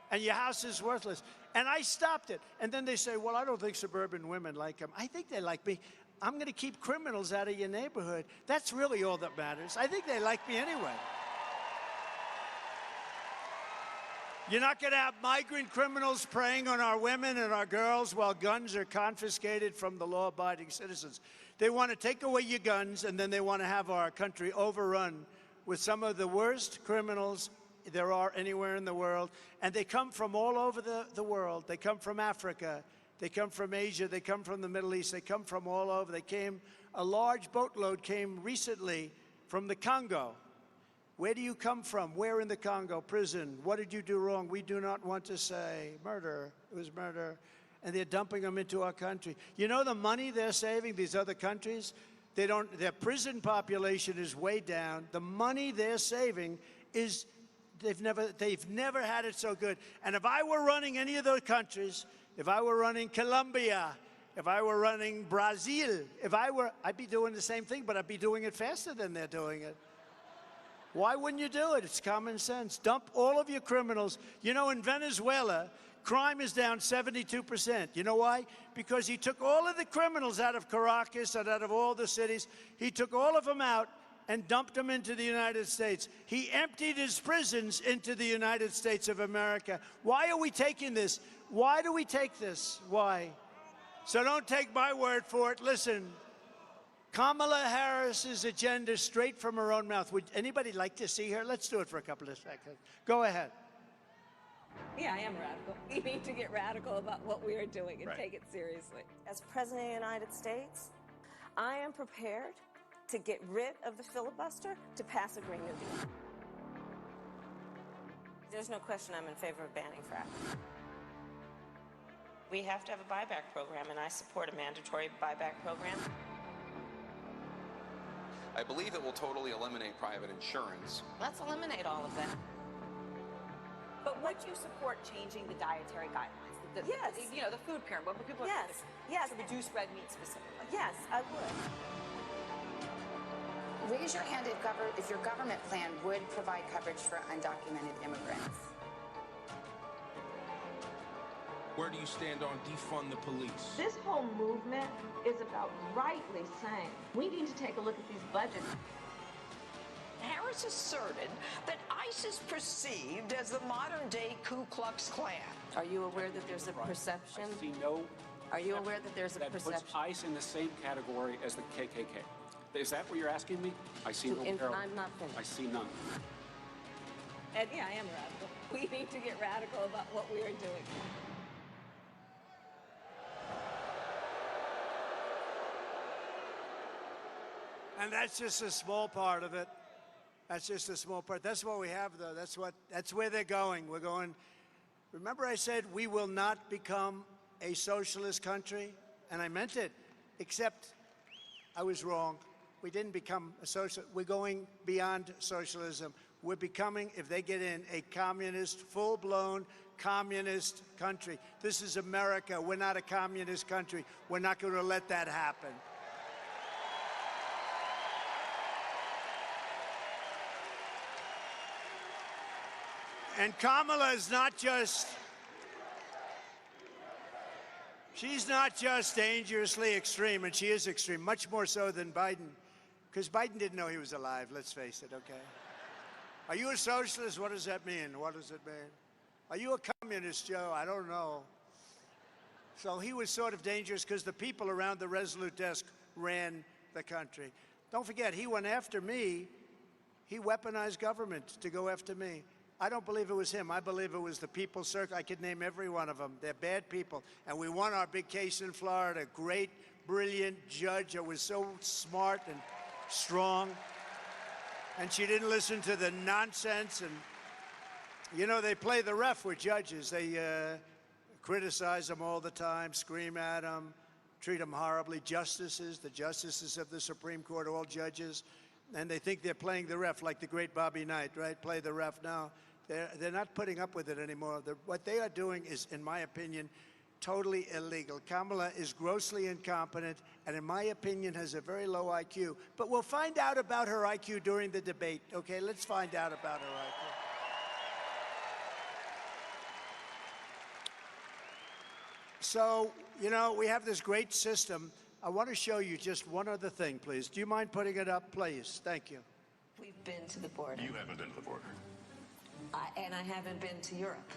And your house is worthless. And I stopped it. And then they say, well, I don't think suburban women like them. I think they like me. I'm going to keep criminals out of your neighborhood. That's really all that matters. I think they like me anyway. You're not going to have migrant criminals preying on our women and our girls while guns are confiscated from the law-abiding citizens. They want to take away your guns, and then they want to have our country overrun with some of the worst criminals there are anywhere in the world. And they come from all over the world. They come from Africa. They come from Asia. They come from the Middle East. They come from all over. A large boatload came recently from the Congo. Where do you come from? Where in the Congo? Prison. What did you do wrong? We do not want to say. Murder. It was murder. And they're dumping them into our country. You know the money they're saving, these other countries? Their prison population is way down. The money they're saving is, they've never had it so good. And if I were running any of those countries, if I were running Colombia, if I were running Brazil, I'd be doing the same thing, but I'd be doing it faster than they're doing it. Why wouldn't you do it? It's common sense. Dump all of your criminals. You know, in Venezuela, crime is down 72%. You know why? Because he took all of the criminals out of Caracas and out of all the cities. He took all of them out and dumped them into the United States. He emptied his prisons into the United States of America. Why are we taking this? Why do we take this? Why? So don't take my word for it. Listen. Kamala Harris's agenda straight from her own mouth. Would anybody like to see her? Let's do it for a couple of seconds. Go ahead. Yeah, I am radical. We need to get radical about what we are doing and take it seriously. As President of the United States, I am prepared to get rid of the filibuster to pass a Green New Deal. There's no question I'm in favor of banning fracking. We have to have a buyback program, and I support a mandatory buyback program. I believe it will totally eliminate private insurance. Let's eliminate all of that. But would you support changing the dietary guidelines? Yes. You know, the food pyramid, what people Yes. to reduce red meat specifically. Yes, I would. Raise your hand if your government plan would provide coverage for undocumented immigrants. Where do you stand on defund the police? This whole movement is about rightly saying we need to take a look at these budgets. Harris asserted that ICE is perceived as the modern-day Ku Klux Klan. Are you aware that there's a perception? I see no. Are you aware that there's a perception? That puts ICE in the same category as the KKK. Is that what you're asking me? I see no parallel. I'm not finished. I see none. And yeah, I am radical. We need to get radical about what we are doing. And that's just a small part of it. That's just a small part. That's what we have, though. That's where they're going. We're going. Remember I said we will not become a socialist country? And I meant it, except I was wrong. We didn't become a socialist. We're going beyond socialism. We're becoming, if they get in, a communist, full-blown communist country. This is America. We're not a communist country. We're not going to let that happen. And Kamala is not just, she's not just dangerously extreme, and she is extreme, much more so than Biden, because Biden didn't know he was alive, let's face it, okay? Are you a socialist? What does that mean? What does it mean? Are you a communist, Joe? I don't know. So he was sort of dangerous because the people around the Resolute desk ran the country. Don't forget, he went after me. He weaponized government to go after me. I don't believe it was him. I believe it was the People's Circle. I could name every one of them. They're bad people. And we won our big case in Florida. Great, brilliant judge that was so smart and strong. And she didn't listen to the nonsense. And, you know, they play the ref with judges. They criticize them all the time, scream at them, treat them horribly. Justices, the justices of the Supreme Court, all judges. And they think they're playing the ref like the great Bobby Knight, right? Play the ref now. They're not putting up with it anymore. What they are doing is, in my opinion, totally illegal. Kamala is grossly incompetent and, in my opinion, has a very low IQ. But we'll find out about her IQ during the debate, okay? Let's find out about her IQ. So, you know, we have this great system. I want to show you just one other thing, please. Do you mind putting it up, please? Thank you. We've been to the border. You haven't been to the border. And I haven't been to Europe.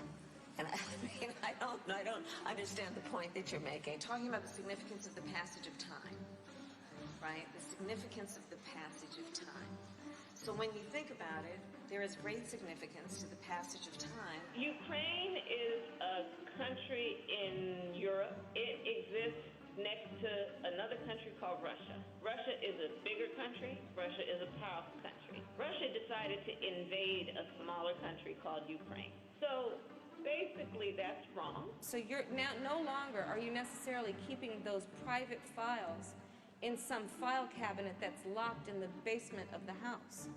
And I mean, I don't understand the point that you're making. Talking about the significance of the passage of time, right? The significance of the passage of time. So when you think about it, there is great significance to the passage of time. Ukraine is a country in Europe. It exists next to another country called Russia. Russia is a bigger country. Russia is a powerful country. Russia decided to invade a smaller country called Ukraine. So basically that's wrong. So you're now no longer are you necessarily keeping those private files in some file cabinet that's locked in the basement of the house.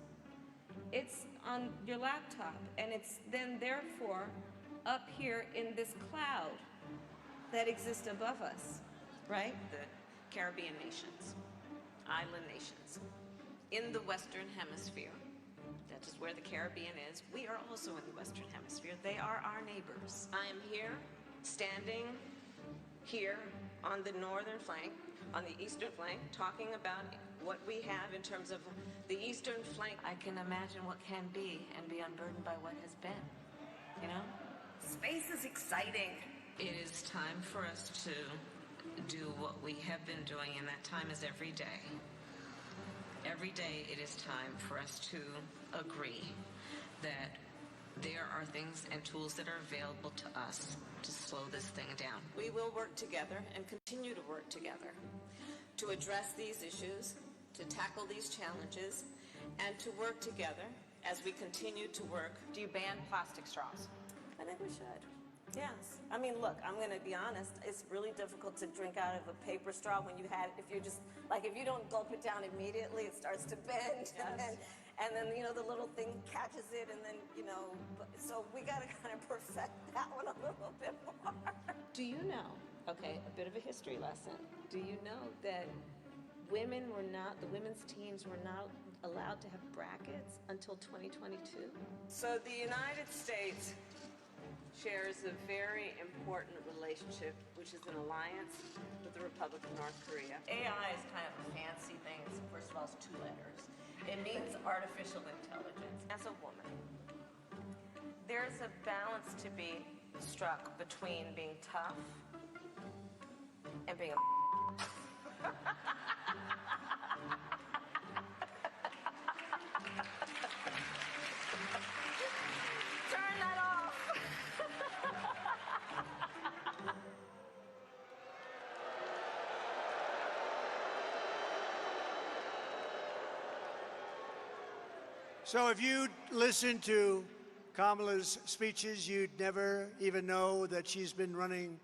It's on your laptop, and it's then therefore up here in this cloud that exists above us. Right? The Caribbean nations, island nations, in the Western Hemisphere. That is where the Caribbean is. We are also in the Western Hemisphere. They are our neighbors. I am here, standing here on the northern flank, on the eastern flank, talking about what we have in terms of the eastern flank. I can imagine what can be and be unburdened by what has been, you know? Space is exciting. It is time for us to do what we have been doing, and that time is every day. Every day it is time for us to agree that there are things and tools that are available to us to slow this thing down. We will work together and continue to work together to address these issues, to tackle these challenges, and to work together as we continue to work. Do you ban plastic straws? I think we should. Yes. I mean, look, I'm going to be honest. It's really difficult to drink out of a paper straw when you had, if you're just, like, if you don't gulp it down immediately, it starts to bend. Yes. And then, you know, the little thing catches it, and then, you know, so we got to kind of perfect that one a little bit more. Do you know, okay, a bit of a history lesson. Do you know that women were not, the women's teams were not allowed to have brackets until 2022? So the United States shares a very important relationship, which is an alliance with the Republic of North Korea. AI is kind of a fancy thing. First of all, it's 2 letters. It means artificial intelligence. As a woman, there's a balance to be struck between being tough and being a turn that off. So if you listen to Kamala's speeches, you'd never even know that she's been running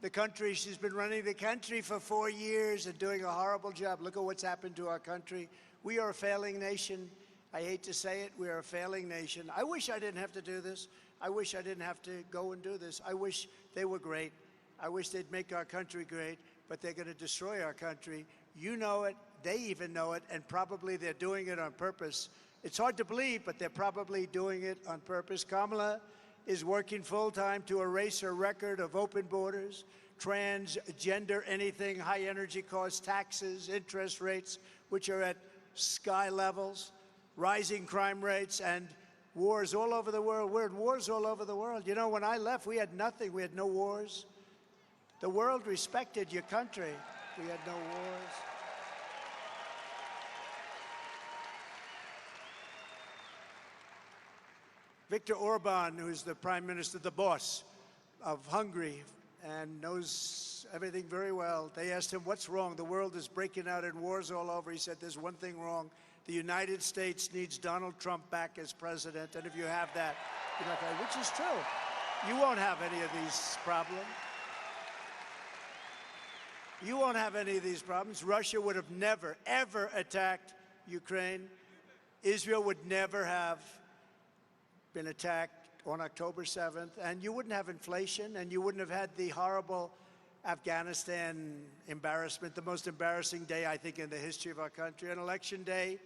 the country. She's been running the country for 4 years and doing a horrible job. Look at what's happened to our country. We are a failing nation. I hate to say it, we are a failing nation. I wish I didn't have to do this. I wish I didn't have to go and do this. I wish they were great. I wish they'd make our country great, but they're going to destroy our country. You know it, they even know it, and probably they're doing it on purpose. It's hard to believe, but they're probably doing it on purpose. Kamala is working full-time to erase her record of open borders, transgender anything, high energy costs, taxes, interest rates, which are at sky levels, rising crime rates, and wars all over the world. We're in wars all over the world. You know, when I left, we had nothing. We had no wars. The world respected your country. We had no wars. Viktor Orban, who's the prime minister, the boss of Hungary, and knows everything very well. They asked him, what's wrong? The world is breaking out in wars all over. He said, there's one thing wrong. The United States needs Donald Trump back as president, and if you have that, you're not going to, which is true. You won't have any of these problems. You won't have any of these problems. Russia would have never, ever attacked Ukraine. Israel would never have been attacked on October 7th, and you wouldn't have inflation, and you wouldn't have had the horrible Afghanistan embarrassment, the most embarrassing day, I think, in the history of our country. On Election Day,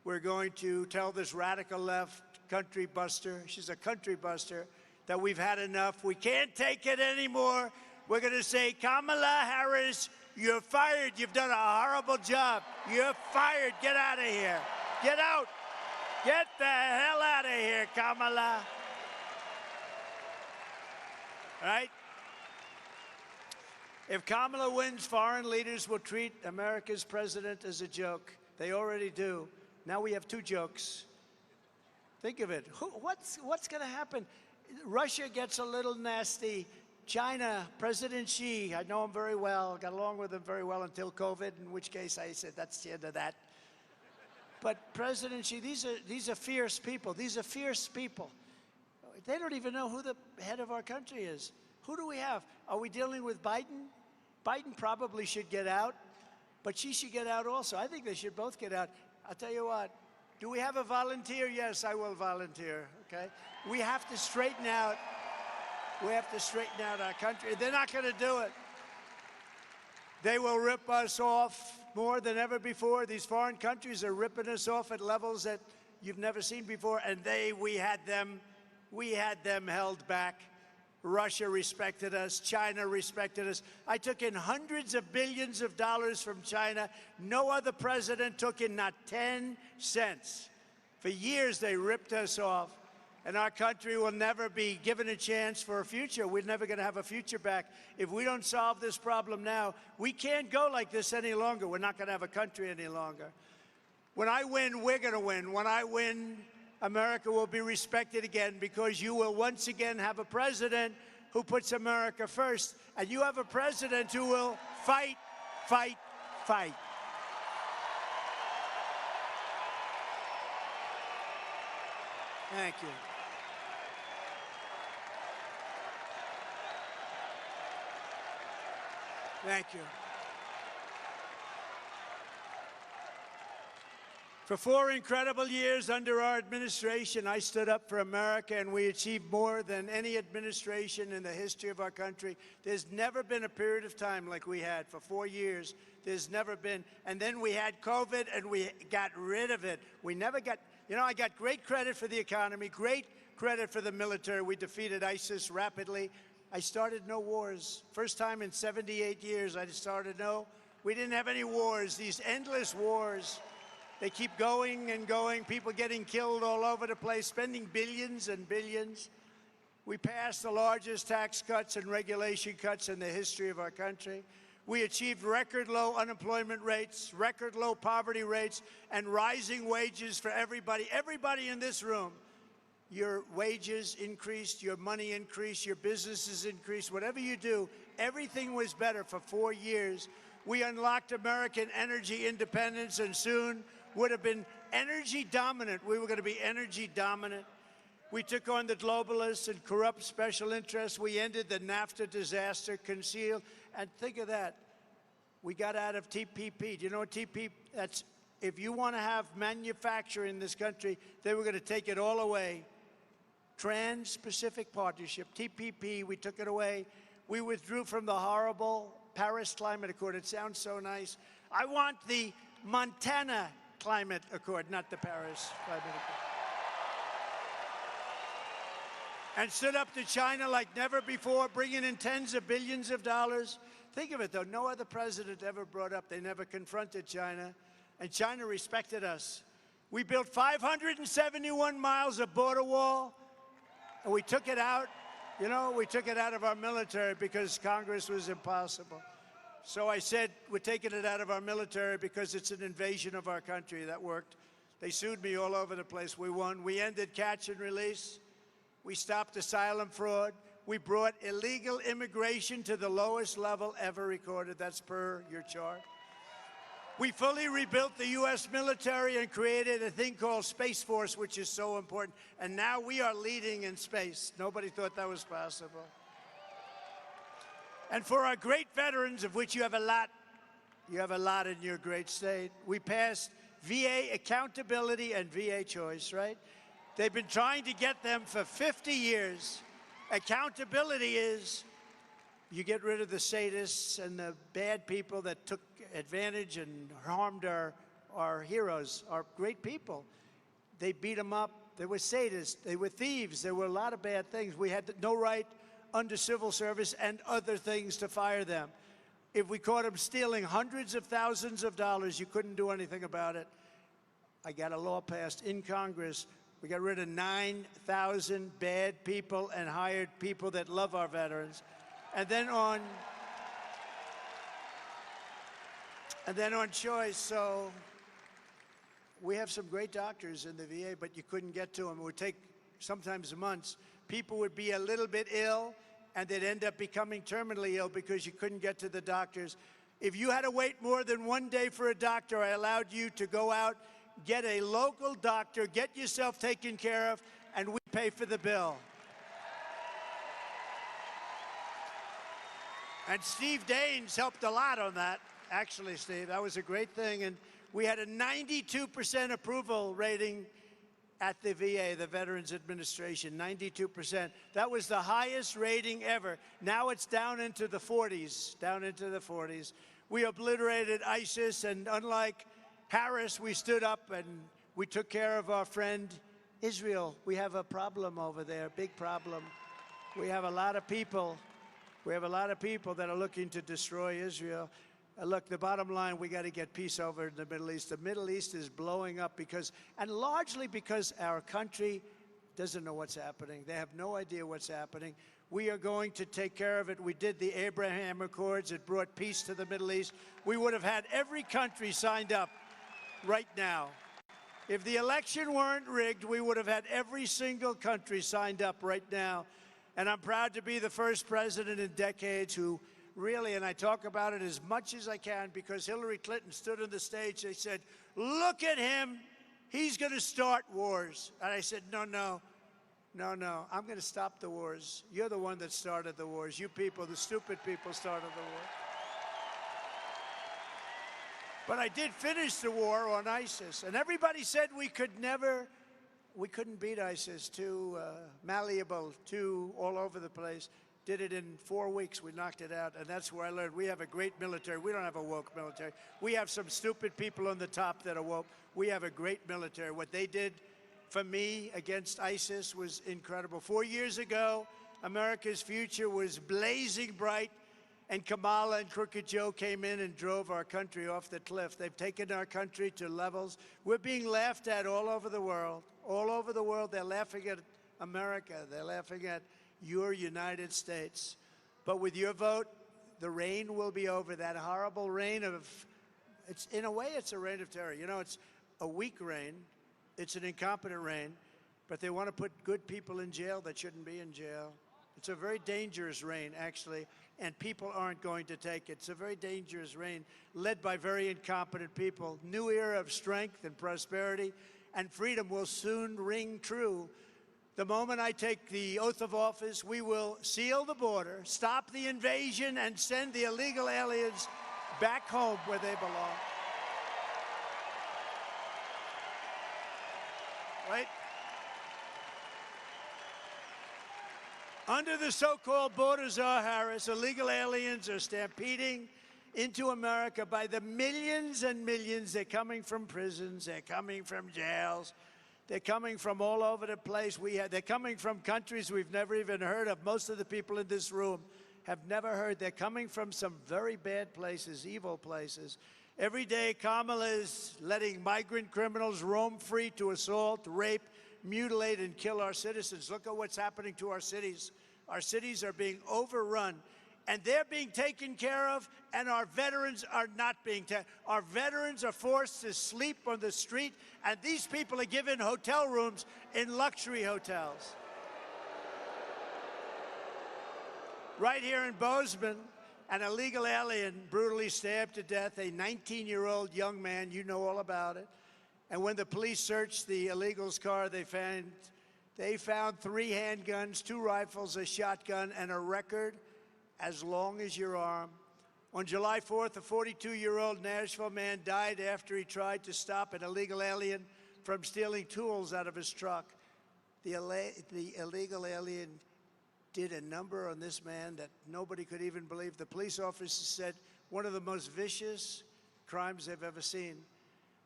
we're going to tell this radical left country buster, she's a country buster, that we've had enough. We can't take it anymore. We're going to say, Kamala Harris, you're fired. You've done a horrible job. You're fired. Get out of here. Get out. Get the hell out of here, Kamala. Right? If Kamala wins, foreign leaders will treat America's president as a joke. They already do. Now we have 2 jokes. Think of it. What's going to happen? Russia gets a little nasty. China, President Xi, I know him very well, got along with him very well until COVID, in which case I said, that's the end of that. But President Xi, these are fierce people. These are fierce people. They don't even know who the head of our country is. Who do we have? Are we dealing with Biden? Biden probably should get out, but Xi should get out also. I think they should both get out. I'll tell you what, do we have a volunteer? Yes, I will volunteer, okay? We have to straighten out, our country. They're not going to do it. They will rip us off more than ever before. These foreign countries are ripping us off at levels that you've never seen before, and we had them held back. Russia respected us. China respected us. I took in hundreds of billions of dollars from China. No other president took in not 10 cents. For years, they ripped us off, and our country will never be given a chance for a future. We're never going to have a future back. If we don't solve this problem now, we can't go like this any longer. We're not going to have a country any longer. When I win, we're going to win. When I win, America will be respected again, because you will once again have a president who puts America first, and you have a president who will fight, fight, fight. Thank you. Thank you. For 4 incredible years under our administration, I stood up for America, and we achieved more than any administration in the history of our country. There's never been a period of time like we had for 4 years. There's never been. And then we had COVID, and we got rid of it. We never got, you know, I got great credit for the economy, great credit for the military. We defeated ISIS rapidly. I started no wars. First time in 78 years I started we didn't have any wars, these endless wars. They keep going and going, people getting killed all over the place, spending billions and billions. We passed the largest tax cuts and regulation cuts in the history of our country. We achieved record low unemployment rates, record low poverty rates, and rising wages for everybody. Everybody in this room, your wages increased, your money increased, your businesses increased. Whatever you do, everything was better for 4 years. We unlocked American energy independence, and soon would have been energy dominant. We were going to be energy dominant. We took on the globalists and corrupt special interests. We ended the NAFTA disaster, concealed. And think of that. We got out of TPP. Do you know what TPP? That's, if you want to have manufacturing in this country, they were going to take it all away. Trans-Pacific Partnership, TPP, we took it away. We withdrew from the horrible Paris Climate Accord. It sounds so nice. I want the Montana Climate Accord, not the Paris Climate Accord. And stood up to China like never before, bringing in tens of billions of dollars. Think of it, though. No other president ever brought up. They never confronted China. And China respected us. We built 571 miles of border wall, and we took it out. You know, we took it out of our military because Congress was impossible. So I said, we're taking it out of our military because it's an invasion of our country. That worked. They sued me all over the place. We won. We ended catch and release. We stopped asylum fraud. We brought illegal immigration to the lowest level ever recorded. That's per your chart. We fully rebuilt the U.S. military and created a thing called Space Force, which is so important. And now we are leading in space. Nobody thought that was possible. And for our great veterans, of which you have a lot in your great state, we passed VA accountability and VA choice, right? They've been trying to get them for 50 years. Accountability is you get rid of the sadists and the bad people that took advantage and harmed our heroes, our great people. They beat them up. They were sadists. They were thieves. There were a lot of bad things. We had no right under civil service and other things to fire them. If we caught them stealing hundreds of thousands of dollars, you couldn't do anything about it. I got a law passed in Congress. We got rid of 9,000 bad people and hired people that love our veterans. And then on choice, so we have some great doctors in the VA, but you couldn't get to them. It would take sometimes months. People would be a little bit ill, and they'd end up becoming terminally ill because you couldn't get to the doctors. If you had to wait more than 1 day for a doctor, I allowed you to go out, get a local doctor, get yourself taken care of, and we pay for the bill. And Steve Daines helped a lot on that. Actually, Steve, that was a great thing. And we had a 92% approval rating at the VA, the Veterans Administration, 92%. That was the highest rating ever. Now it's down into the 40s, down into the 40s. We obliterated ISIS, and unlike Harris, we stood up and we took care of our friend Israel. We have a problem over there, big problem. We have a lot of people. We have a lot of people that are looking to destroy Israel. Look, the bottom line, we got to get peace over in the Middle East. The Middle East is blowing up and largely because our country doesn't know what's happening. They have no idea what's happening. We are going to take care of it. We did the Abraham Accords. It brought peace to the Middle East. We would have had every country signed up right now. If the election weren't rigged, we would have had every single country signed up right now. And I'm proud to be the first president in decades who really, and I talk about it as much as I can because Hillary Clinton stood on the stage. They said, look at him. He's going to start wars. And I said, no, no, no, no. I'm going to stop the wars. You're the one that started the wars. You people, the stupid people, started the war. But I did finish the war on ISIS, and everybody said we couldn't beat ISIS, too malleable, too all over the place. Did it in 4 weeks. We knocked it out, and that's where I learned we have a great military. We don't have a woke military. We have some stupid people on the top that are woke. We have a great military. What they did for me against ISIS was incredible. 4 years ago, America's future was blazing bright, and Kamala and Crooked Joe came in and drove our country off the cliff. They've taken our country to levels. We're being laughed at all over the world. All over the world, they're laughing at America. They're laughing at your United States. But with your vote, the reign will be over. That horrible reign of, in a way, it's a reign of terror. You know, it's a weak reign. It's an incompetent reign. But they want to put good people in jail that shouldn't be in jail. It's a very dangerous reign, actually, and people aren't going to take it. It's a very dangerous reign led by very incompetent people. New era of strength and prosperity and freedom will soon ring true. The moment I take the oath of office, we will seal the border, stop the invasion, and send the illegal aliens back home where they belong. Right? Under the so-called border czar Harris, illegal aliens are stampeding into America by the millions and millions. They're coming from prisons. They're coming from jails. They're coming from all over the place. They're coming from countries we've never even heard of. Most of the people in this room have never heard. They're coming from some very bad places, evil places. Every day, Kamala is letting migrant criminals roam free to assault, rape, mutilate, and kill our citizens. Look at what's happening to our cities. Our cities are being overrun, and they're being taken care of, and our veterans are not being taken. Our veterans are forced to sleep on the street, and these people are given hotel rooms in luxury hotels. Right here in Bozeman, an illegal alien brutally stabbed to death a 19-year-old young man. You know all about it. And when the police searched the illegal's car, they found 3 handguns, 2 rifles, a shotgun, and a record as long as your arm. On July 4th, a 42-year-old Nashville man died after he tried to stop an illegal alien from stealing tools out of his truck. The illegal alien did a number on this man that nobody could even believe. The police officer said one of the most vicious crimes they've ever seen.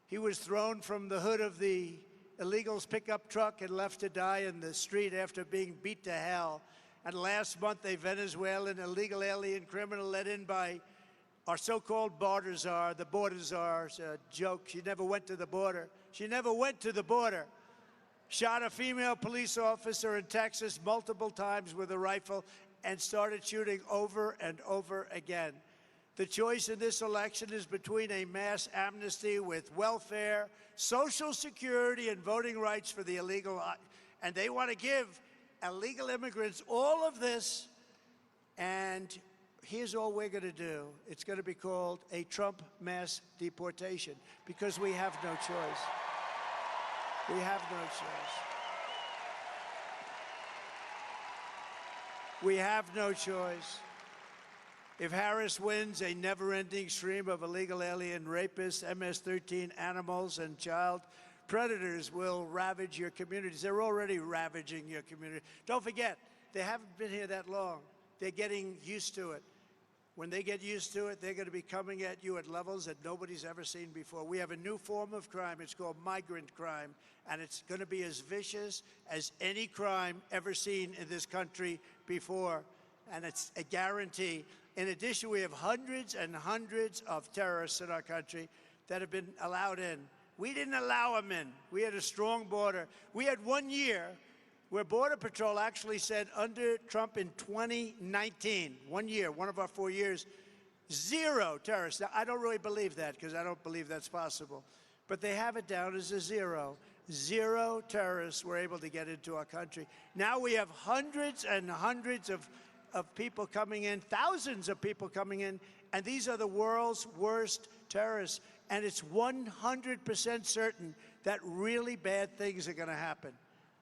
He was thrown from the hood of the illegal's pickup truck and left to die in the street after being beat to hell. And last month, a Venezuelan illegal alien criminal let in by our so-called border czar. The border czar's a joke. She never went to the border. She never went to the border. Shot a female police officer in Texas multiple times with a rifle and started shooting over and over again. The choice in this election is between a mass amnesty with welfare, Social Security, and voting rights for the illegal. And they want to give illegal immigrants all of this. And here's all we're going to do. It's going to be called a Trump mass deportation because we have no choice. We have no choice. We have no choice. If Harris wins, a never-ending stream of illegal alien rapists, MS-13 animals, and child predators will ravage your communities. They're already ravaging your community. Don't forget, they haven't been here that long. They're getting used to it. When they get used to it, they're going to be coming at you at levels that nobody's ever seen before. We have a new form of crime. It's called migrant crime, and it's going to be as vicious as any crime ever seen in this country before, and it's a guarantee. In addition, we have hundreds and hundreds of terrorists in our country that have been allowed in. We didn't allow them in. We had a strong border. We had 1 year where Border Patrol actually said under Trump in 2019, 1 year, one of our 4 years, 0 terrorists. Now, I don't really believe that because I don't believe that's possible. But they have it down as a 0. 0 terrorists were able to get into our country. Now we have hundreds and hundreds of people coming in, thousands of people coming in, and these are the world's worst terrorists. And it's 100% certain that really bad things are going to happen.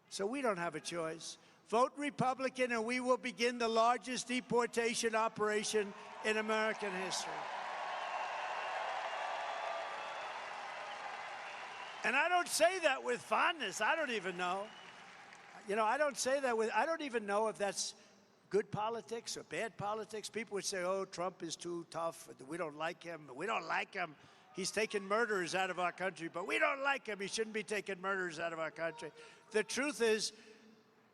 So we don't have a choice. Vote Republican, and we will begin the largest deportation operation in American history. And I don't say that with fondness. I don't even know. You know, I don't say that with, I don't even know if that's good politics or bad politics. People would say, oh, Trump is too tough. We don't like him. We don't like him. He's taking murderers out of our country, but we don't like him. He shouldn't be taking murderers out of our country. The truth is,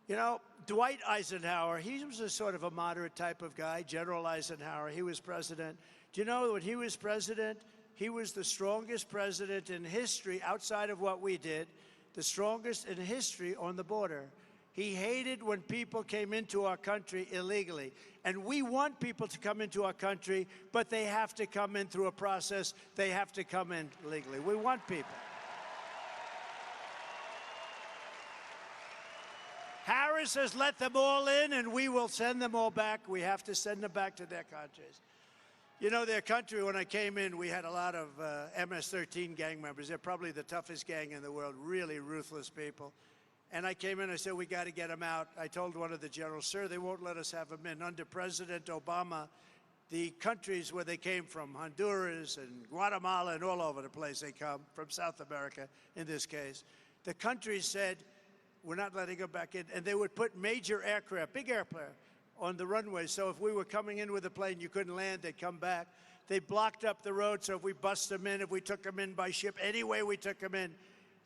you know, Dwight Eisenhower, he was a sort of a moderate type of guy, General Eisenhower. He was president. Do you know when he was president, he was the strongest president in history outside of what we did, the strongest in history on the border. He hated when people came into our country illegally. And we want people to come into our country, but they have to come in through a process. They have to come in legally. We want people. Harris has let them all in, and we will send them all back. We have to send them back to their countries. You know, their country, when I came in, we had a lot of MS-13 gang members. They're probably the toughest gang in the world, really ruthless people. And I came in, I said, we got to get them out. I told one of the generals, sir, they won't let us have them in. Under President Obama, the countries where they came from, Honduras and Guatemala and all over the place they come, from South America in this case, the countries said, we're not letting them back in. And they would put major aircraft, big aircraft, on the runway. So if we were coming in with a plane, you couldn't land, they'd come back. They blocked up the road, so if we bust them in, if we took them in by ship, any way we took them in,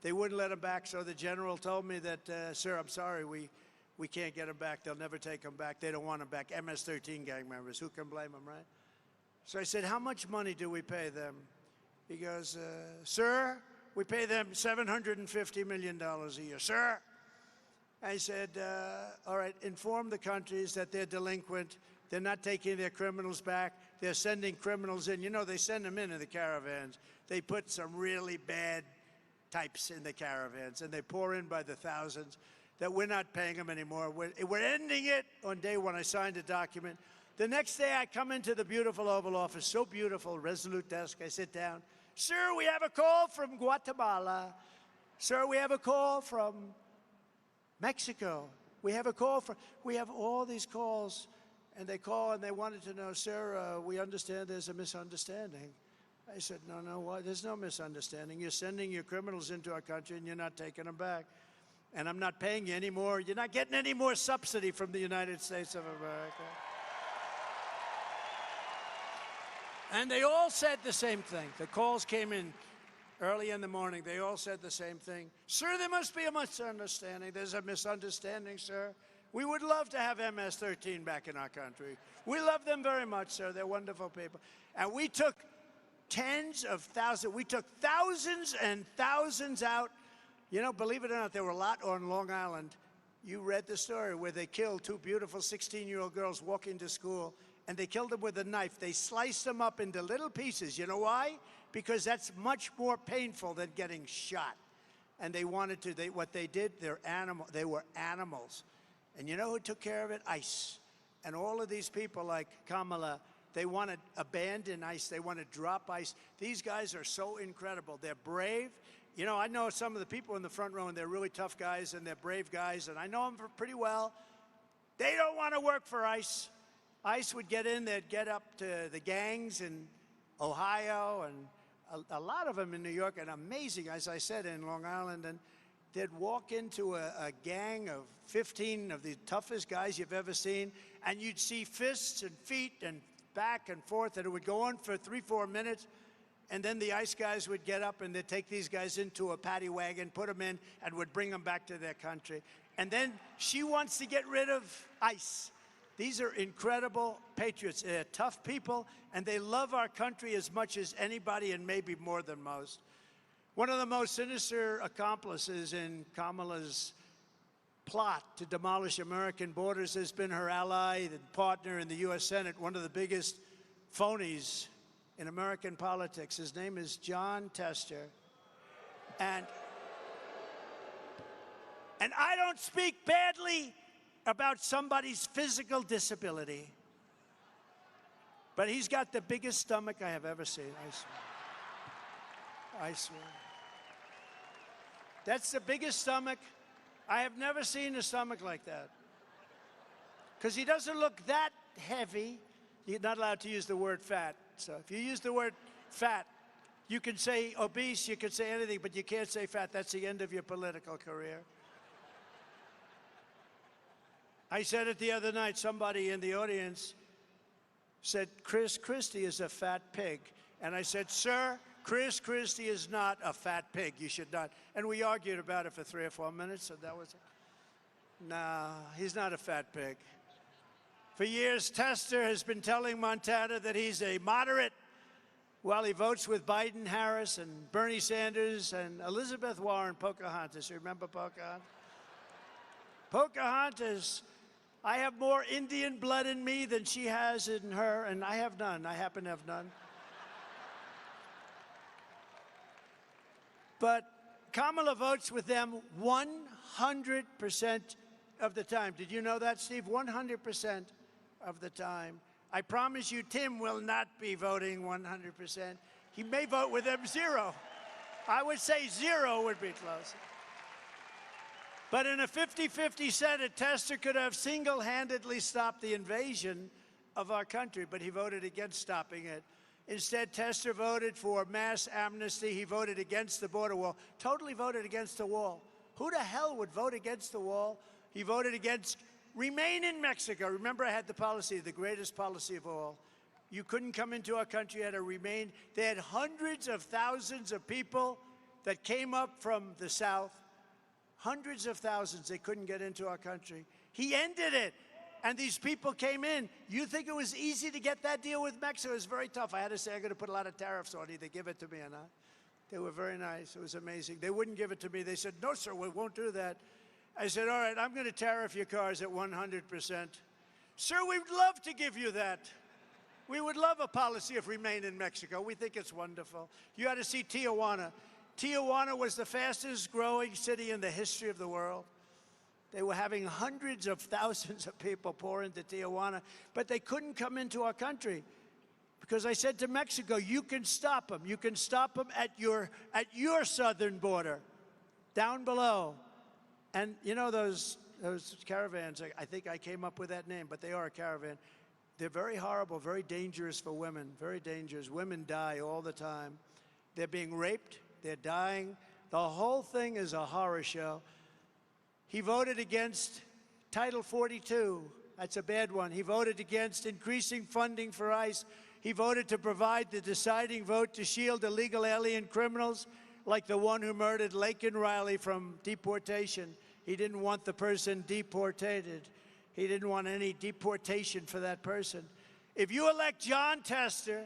they wouldn't let them back. So the general told me that, sir, I'm sorry, we can't get them back. They'll never take them back. They don't want them back. MS-13 gang members, who can blame them, right? So I said, how much money do we pay them? He goes, sir, we pay them $750 million a year. Sir? I said, all right, inform the countries that they're delinquent. They're not taking their criminals back. They're sending criminals in. You know, they send them in the caravans. They put some really bad types in the caravans, and they pour in by the thousands, that we're not paying them anymore. We're ending it on day one. I signed a document. The next day, I come into the beautiful Oval Office, so beautiful, resolute desk. I sit down. Sir, we have a call from Guatemala. Sir, we have a call from Mexico. We have a call from, we have all these calls, and they call and they wanted to know, sir, we understand there's a misunderstanding. I said, no, what? There's no misunderstanding. You're sending your criminals into our country and you're not taking them back. And I'm not paying you any more. You're not getting any more subsidy from the United States of America. And they all said the same thing. The calls came in early in the morning. They all said the same thing. Sir, there must be a misunderstanding. There's a misunderstanding, sir. We would love to have MS-13 back in our country. We love them very much, sir. They're wonderful people. And we took tens of thousands. We took thousands and thousands out. You know, believe it or not, there were a lot on Long Island. You read the story where they killed two beautiful 16-year-old girls walking to school, and they killed them with a knife. They sliced them up into little pieces. You know why? Because that's much more painful than getting shot. And they wanted to, what they did, they were animals. And you know who took care of it? ICE. And all of these people like Kamala, they want to abandon ICE. They want to drop ICE. These guys are so incredible. They're brave. You know, I know some of the people in the front row, and they're really tough guys, and they're brave guys, and I know them pretty well. They don't want to work for ICE. ICE would get in, they'd get up to the gangs in Ohio, and a lot of them in New York, and amazing, as I said, in Long Island, and they'd walk into a gang of 15 of the toughest guys you've ever seen, and you'd see fists and feet and back and forth, and it would go on for 3-4 minutes. And then the ICE guys would get up and they'd take these guys into a paddy wagon, put them in, and would bring them back to their country. And then she wants to get rid of ICE. These are incredible patriots. They're tough people, and they love our country as much as anybody, and maybe more than most. One of the most sinister accomplices in Kamala's plot to demolish American borders has been her ally and partner in the U.S. Senate, one of the biggest phonies in American politics. His name is John Tester. And I don't speak badly about somebody's physical disability, but he's got the biggest stomach I have ever seen, I swear. I swear. That's the biggest stomach. I have never seen a stomach like that. Because he doesn't look that heavy. You're not allowed to use the word fat. So if you use the word fat, You can say obese, you can say anything, but you can't say fat. That's the end of your political career. I said it the other night. Somebody in the audience said, Chris Christie is a fat pig. And I said, sir, Chris Christie is not a fat pig. You should not. And we argued about it for 3 or 4 minutes, and that was it. No, he's not a fat pig. For years, Tester has been telling Montana that he's a moderate while he votes with Biden, Harris, and Bernie Sanders, and Elizabeth Warren, Pocahontas. Remember Pocahontas? Pocahontas, I have more Indian blood in me than she has in her, and I have none. I happen to have none. But Kamala votes with them 100% of the time. Did you know that, Steve? 100% of the time. I promise you, Tim will not be voting 100%. He may vote with them 0. I would say 0 would be close. But in a 50-50 Senate, Tester could have single-handedly stopped the invasion of our country, but he voted against stopping it. Instead, Tester voted for mass amnesty. He voted against the border wall, totally voted against the wall. Who the hell would vote against the wall? He voted against remain in Mexico. Remember, I had the policy, the greatest policy of all. You couldn't come into our country, you had to remain. They had hundreds of thousands of people that came up from the South. Hundreds of thousands, they couldn't get into our country. He ended it, and these people came in. You think it was easy to get that deal with Mexico? It was very tough. I had to say, I'm going to put a lot of tariffs on, either give it to me or not. They were very nice. It was amazing. They wouldn't give it to me. They said, no, sir, we won't do that. I said, all right, I'm going to tariff your cars at 100%. Sir, we'd love to give you that. We would love a policy of remain in Mexico. We think it's wonderful. You ought to see Tijuana. Tijuana was the fastest growing city in the history of the world. They were having hundreds of thousands of people pour into Tijuana, but they couldn't come into our country because I said to Mexico, you can stop them. You can stop them at your southern border, down below. And you know those caravans, I think I came up with that name, but they are a caravan. They're very horrible, very dangerous for women, very dangerous. Women die all the time. They're being raped, they're dying. The whole thing is a horror show. He voted against Title 42. That's a bad one. He voted against increasing funding for ICE. He voted to provide the deciding vote to shield illegal alien criminals like the one who murdered Laken Riley from deportation. He didn't want the person deported. He didn't want any deportation for that person. If you elect John Tester,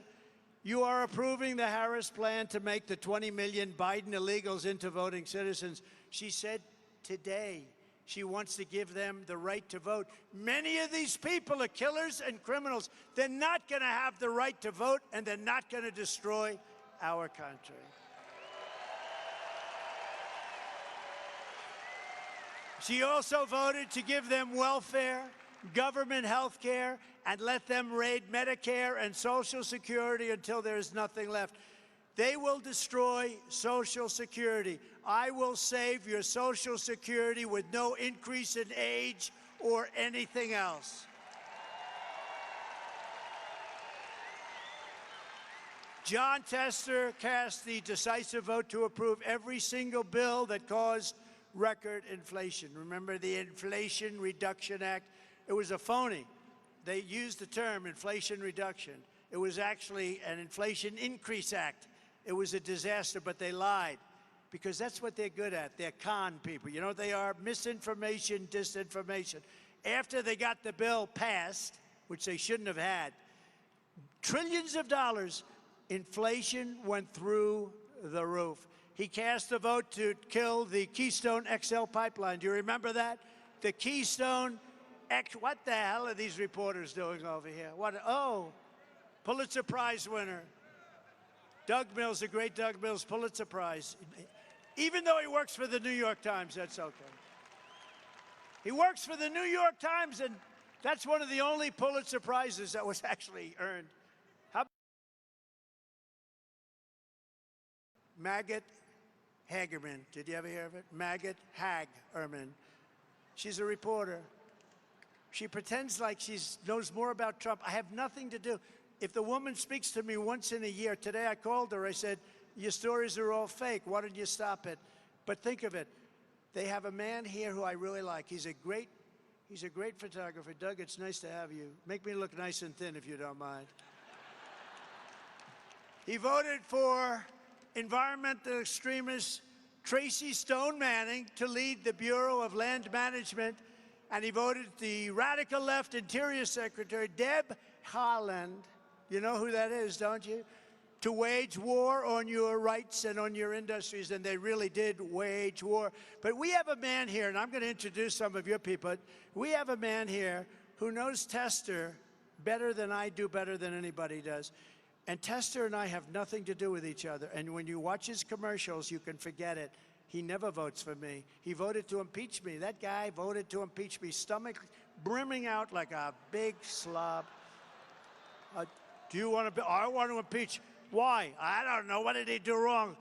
you are approving the Harris plan to make the 20 million Biden illegals into voting citizens. She said today she wants to give them the right to vote. Many of these people are killers and criminals. They're not going to have the right to vote, and they're not going to destroy our country. She also voted to give them welfare, government health care, and let them raid Medicare and Social Security until there's nothing left. They will destroy Social Security. I will save your Social Security with no increase in age or anything else. John Tester cast the decisive vote to approve every single bill that caused record inflation. Remember the Inflation Reduction Act? It was a phony. They used the term inflation reduction. It was actually an Inflation Increase Act. It was a disaster, but they lied because that's what they're good at. They're con people. You know what they are? Misinformation, disinformation. After they got the bill passed, which they shouldn't have had, trillions of dollars, inflation went through the roof. He cast a vote to kill the Keystone XL pipeline. Do you remember that? The Keystone X. What the hell are these reporters doing over here? What? Oh, Pulitzer Prize winner. Doug Mills, the great Doug Mills, Pulitzer Prize. Even though he works for the New York Times, that's okay. He works for the New York Times, and that's one of the only Pulitzer Prizes that was actually earned. How about Maggot Hagerman? Did you ever hear of it? Maggot Hagerman. She's a reporter. She pretends like she knows more about Trump. I have nothing to do. If the woman speaks to me once in a year, today I called her, I said, Your stories are all fake. Why don't you stop it? But think of it. They have a man here who I really like. He's a great photographer. Doug, it's nice to have you. Make me look nice and thin if you don't mind. He voted for environmental extremist Tracy Stone Manning to lead the Bureau of Land Management, and he voted the radical left Interior Secretary, Deb Haaland, you know who that is, don't you? To wage war on your rights and on your industries, and they really did wage war. But we have a man here, and I'm going to introduce some of your people. We have a man here who knows Tester better than I do, better than anybody does. And Tester and I have nothing to do with each other. And when you watch his commercials, you can forget it. He never votes for me. He voted to impeach me. That guy voted to impeach me, stomach brimming out like a big slob. Do you want to? I want to impeach. Why? I don't know. What did he do wrong?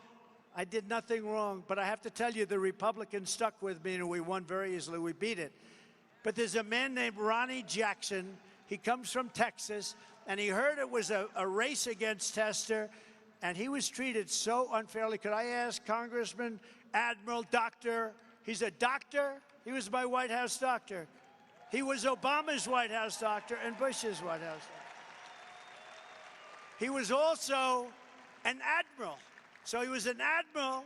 I did nothing wrong. But I have to tell you, the Republicans stuck with me, and we won very easily. We beat it. But there's a man named Ronnie Jackson. He comes from Texas, and he heard it was a race against Tester, and he was treated so unfairly. Could I ask Congressman, Admiral, Doctor? He's a doctor. He was my White House doctor. He was Obama's White House doctor and Bush's White House doctor. He was also an admiral. So he was an admiral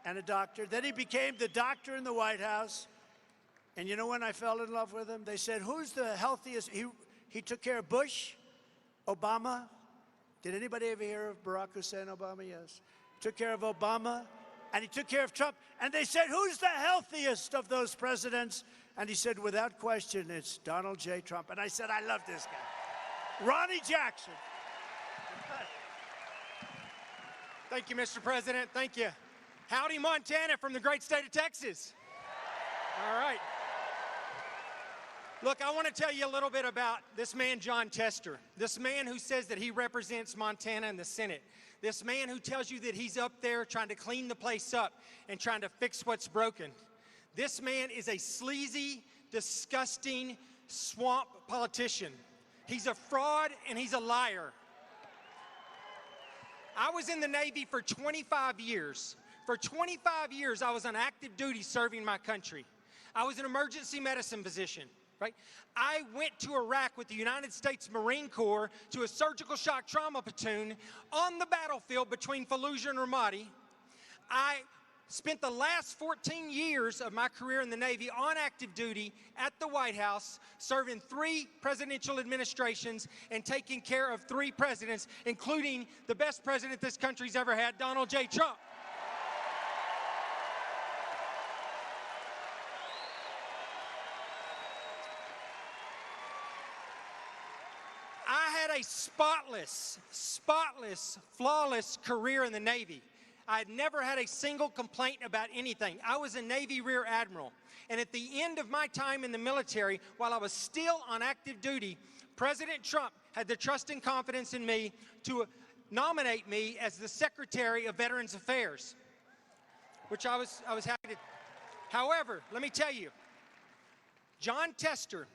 and a doctor. Then he became the doctor in the White House. And you know when I fell in love with him? They said, who's the healthiest? He took care of Bush, Obama. Did anybody ever hear of Barack Hussein Obama? Yes. Took care of Obama, and he took care of Trump. And they said, who's the healthiest of those presidents? And he said, without question, it's Donald J. Trump. And I said, I love this guy. Ronnie Jackson. Thank you, Mr. President. Thank you. Howdy, Montana from the great state of Texas. All right. Look, I want to tell you a little bit about this man, John Tester, this man who says that he represents Montana in the Senate, this man who tells you that he's up there trying to clean the place up and trying to fix what's broken. This man is a sleazy, disgusting, swamp politician. He's a fraud and he's a liar. I was in the Navy for 25 years. For 25 years, I was on active duty serving my country. I was an emergency medicine physician. Right? I went to Iraq with the United States Marine Corps to a surgical shock trauma platoon on the battlefield between Fallujah and Ramadi. I spent the last 14 years of my career in the Navy on active duty at the White House, serving 3 presidential administrations and taking care of 3 presidents, including the best president this country's ever had, Donald J. Trump. A spotless, flawless career in the Navy. I had never had a single complaint about anything. I was a Navy Rear Admiral. And at the end of my time in the military, while I was still on active duty, President Trump had the trust and confidence in me to nominate me as the Secretary of Veterans Affairs, which I was happy to. However, let me tell you, John Tester,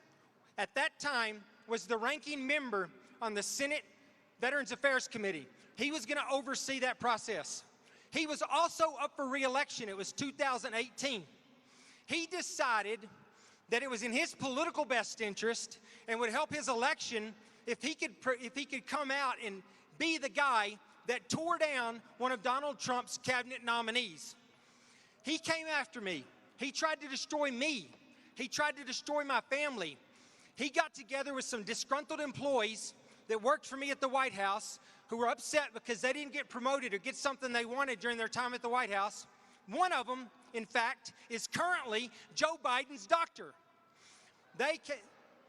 at that time, was the ranking member on the Senate Veterans Affairs Committee. He was going to oversee that process. He was also up for re-election. It was 2018. He decided that it was in his political best interest and would help his election if he could come out and be the guy that tore down one of Donald Trump's cabinet nominees. He came after me. He tried to destroy me. He tried to destroy my family. He got together with some disgruntled employees that worked for me at the White House who were upset because they didn't get promoted or get something they wanted during their time at the White House. One of them, in fact, is currently Joe Biden's doctor. They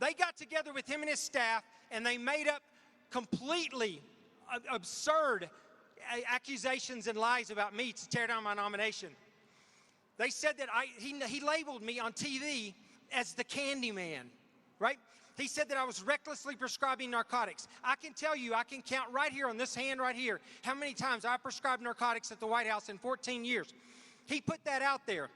got together with him and his staff, and they made up completely absurd accusations and lies about me to tear down my nomination. They said that he labeled me on TV as the candy man, right? He said that I was recklessly prescribing narcotics. I can tell you, I can count right here on this hand right here how many times I prescribed narcotics at the White House in 14 years. He put that out there.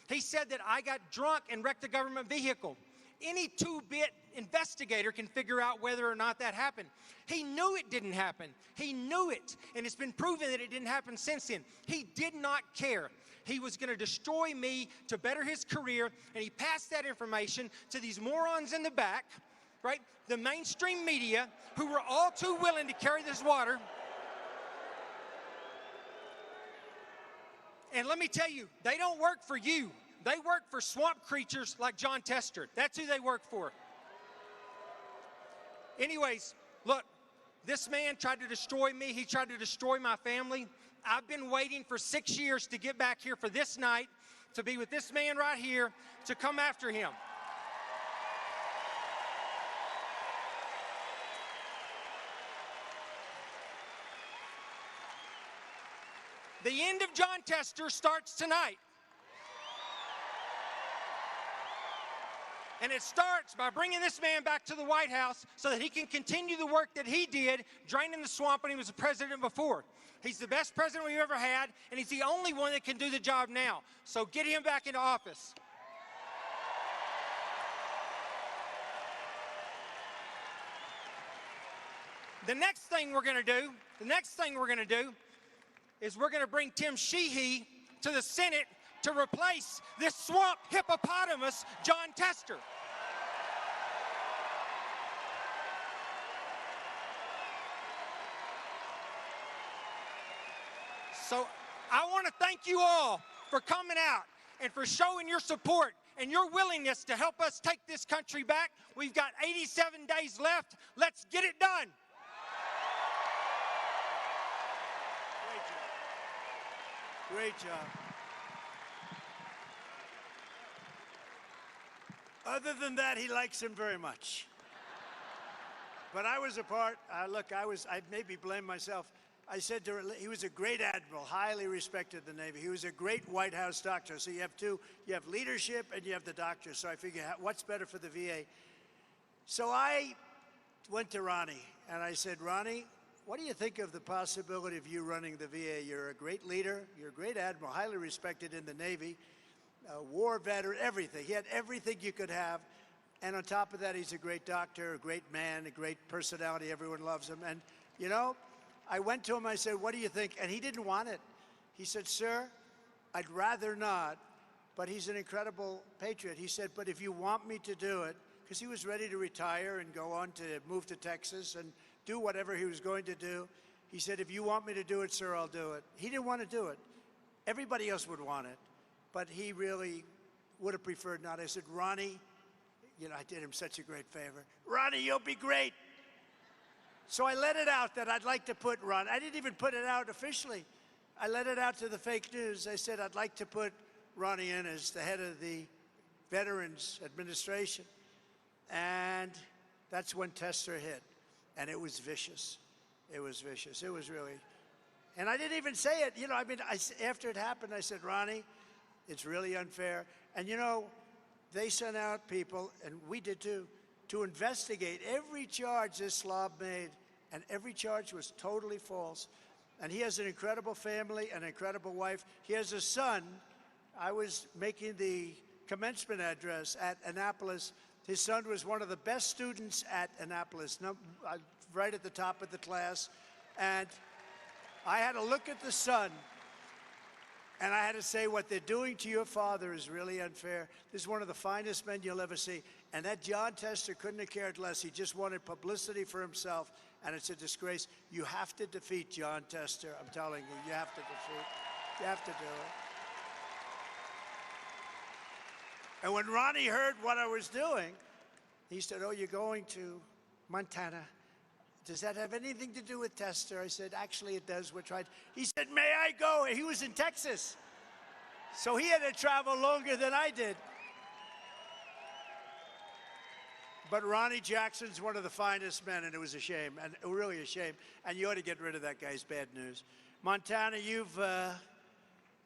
He said that I got drunk and wrecked a government vehicle. any two-bit investigator can figure out whether or not that happened. He knew it didn't happen. He knew it, and it's been proven that it didn't happen since then. He did not care. He was going to destroy me to better his career, and he passed that information to these morons in the back, right? The mainstream media, who were all too willing to carry this water. And let me tell you, they don't work for you. They work for swamp creatures like John Tester. That's who they work for. Anyways, look, this man tried to destroy me. He tried to destroy my family. I've been waiting for 6 years to get back here for this night, to be with this man right here, to come after him. The end of John Tester starts tonight. And it starts by bringing this man back to the White House so that he can continue the work that he did draining the swamp when he was the president before. He's the best president we've ever had, and he's the only one that can do the job now. So get him back into office. The next thing we're going to do is we're going to bring Tim Sheehy to the Senate to replace this swamp hippopotamus, John Tester. So I want to thank you all for coming out and for showing your support and your willingness to help us take this country back. We've got 87 days left. Let's get it done. Great job. Other than that, he likes him very much. But I was a part, look, I maybe blame myself. I said to her, he was a great admiral, highly respected in the Navy. He was a great White House doctor. So you have two, you have leadership and you have the doctor. So I figured, what's better for the VA? So I went to Ronnie and I said, Ronnie, what do you think of the possibility of you running the VA? You're a great leader, you're a great admiral, highly respected in the Navy, a war veteran, everything. He had everything you could have. And on top of that, he's a great doctor, a great man, a great personality. Everyone loves him. And, you know, I went to him, I said, what do you think? And he didn't want it. He said, sir, I'd rather not, but he's an incredible patriot. He said, but if you want me to do it, because he was ready to retire and go on to move to Texas and do whatever he was going to do. He said, if you want me to do it, sir, I'll do it. He didn't want to do it. Everybody else would want it, but he really would have preferred not. I said, Ronnie, you know, I did him such a great favor. Ronnie, you'll be great. So I let it out that I'd like to put Ron. I didn't even put it out officially. I let it out to the fake news. I said, I'd like to put Ronnie in as the head of the Veterans Administration. And that's when Tester hit. And it was vicious. It was vicious. It was really. And I didn't even say it. You know, I mean, after it happened, I said, Ronnie, it's really unfair. And, you know, they sent out people, and we did too, to investigate every charge this slob made. And every charge was totally false. And he has an incredible family, an incredible wife. He has a son. I was making the commencement address at Annapolis. His son was one of the best students at Annapolis, right at the top of the class. And I had to look at the son, and I had to say, what they're doing to your father is really unfair. This is one of the finest men you'll ever see. And that John Tester couldn't have cared less. He just wanted publicity for himself, and it's a disgrace. You have to defeat John Tester. I'm telling you, you have to defeat. You have to do it. And when Ronnie heard what I was doing, he said, oh, you're going to Montana. Does that have anything to do with Tester? I said, actually, it does. We're trying. He said, may I go? He was in Texas. So he had to travel longer than I did. But Ronnie Jackson's one of the finest men, and it was a shame, and really a shame. And you ought to get rid of that guy's bad news. Montana, you've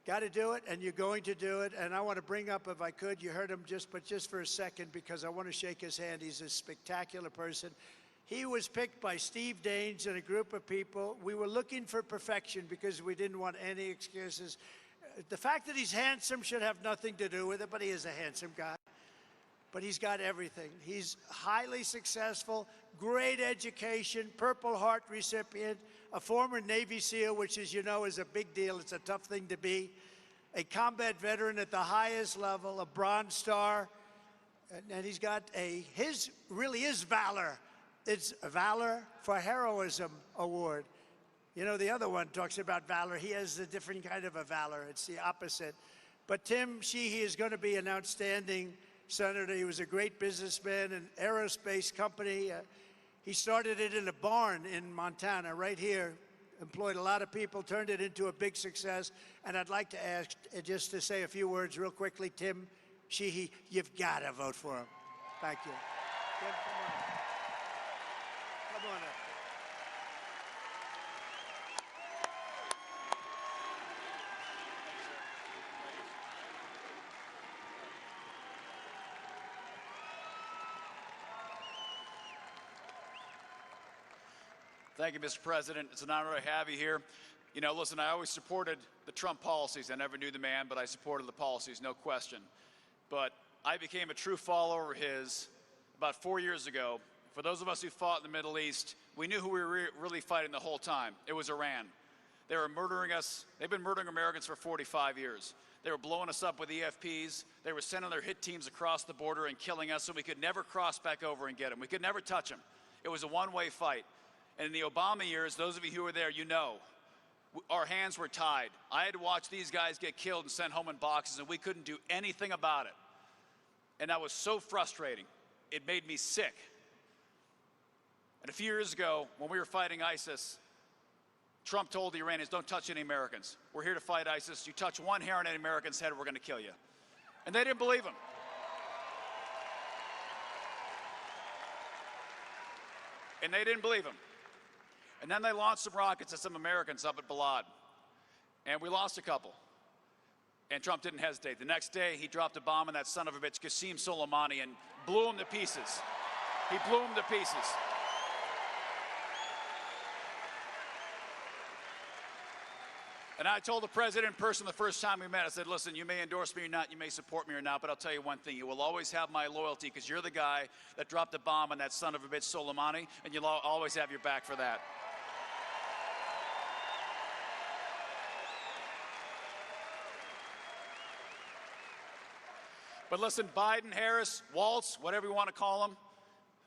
got to do it, and you're going to do it. And I want to bring up, if I could, you heard him just for a second, because I want to shake his hand. He's a spectacular person. He was picked by Steve Daines and a group of people. We were looking for perfection because we didn't want any excuses. The fact that he's handsome should have nothing to do with it, but he is a handsome guy. but he's got everything. He's highly successful, great education, Purple Heart recipient, a former Navy SEAL, which, as you know, is a big deal. It's a tough thing to be. A combat veteran at the highest level, a Bronze Star, and he's got his really is valor. It's a Valor for Heroism Award. You know, the other one talks about valor. He has a different kind of a valor. It's the opposite. But Tim Sheehy is going to be an outstanding senator. He was a great businessman, an aerospace company. He started it in a barn in Montana, right here. Employed a lot of people, turned it into a big success. And I'd like to ask, just to say a few words real quickly, Tim Sheehy, you've got to vote for him. Thank you. Tim, come on. Come on up. Thank you, Mr. President. It's an honor to have you here. You know, listen, I always supported the Trump policies. I never knew the man, but I supported the policies, no question. But I became a true follower of his about 4 years ago. For those of us who fought in the Middle East, we knew who we were really fighting the whole time. It was Iran. They were murdering us. They've been murdering Americans for 45 years. They were blowing us up with EFPs. They were sending their hit teams across the border and killing us so we could never cross back over and get them. We could never touch them. It was a one-way fight. And in the Obama years, those of you who were there, you know, our hands were tied. I had to watch these guys get killed and sent home in boxes, and we couldn't do anything about it. And that was so frustrating. It made me sick. And a few years ago, when we were fighting ISIS, Trump told the Iranians, don't touch any Americans. We're here to fight ISIS. You touch one hair on any American's head, we're going to kill you. And they didn't believe him. And they didn't believe him. And then they launched some rockets at some Americans up at Balad. And we lost a couple. And Trump didn't hesitate. The next day, he dropped a bomb on that son of a bitch, Qasem Soleimani, and blew him to pieces. He blew him to pieces. And I told the president in person the first time we met, I said, listen, you may endorse me or not, you may support me or not, but I'll tell you one thing, you will always have my loyalty because you're the guy that dropped the bomb on that son of a bitch Soleimani, and you'll always have your back for that. But listen, Biden, Harris, Waltz, whatever you want to call them,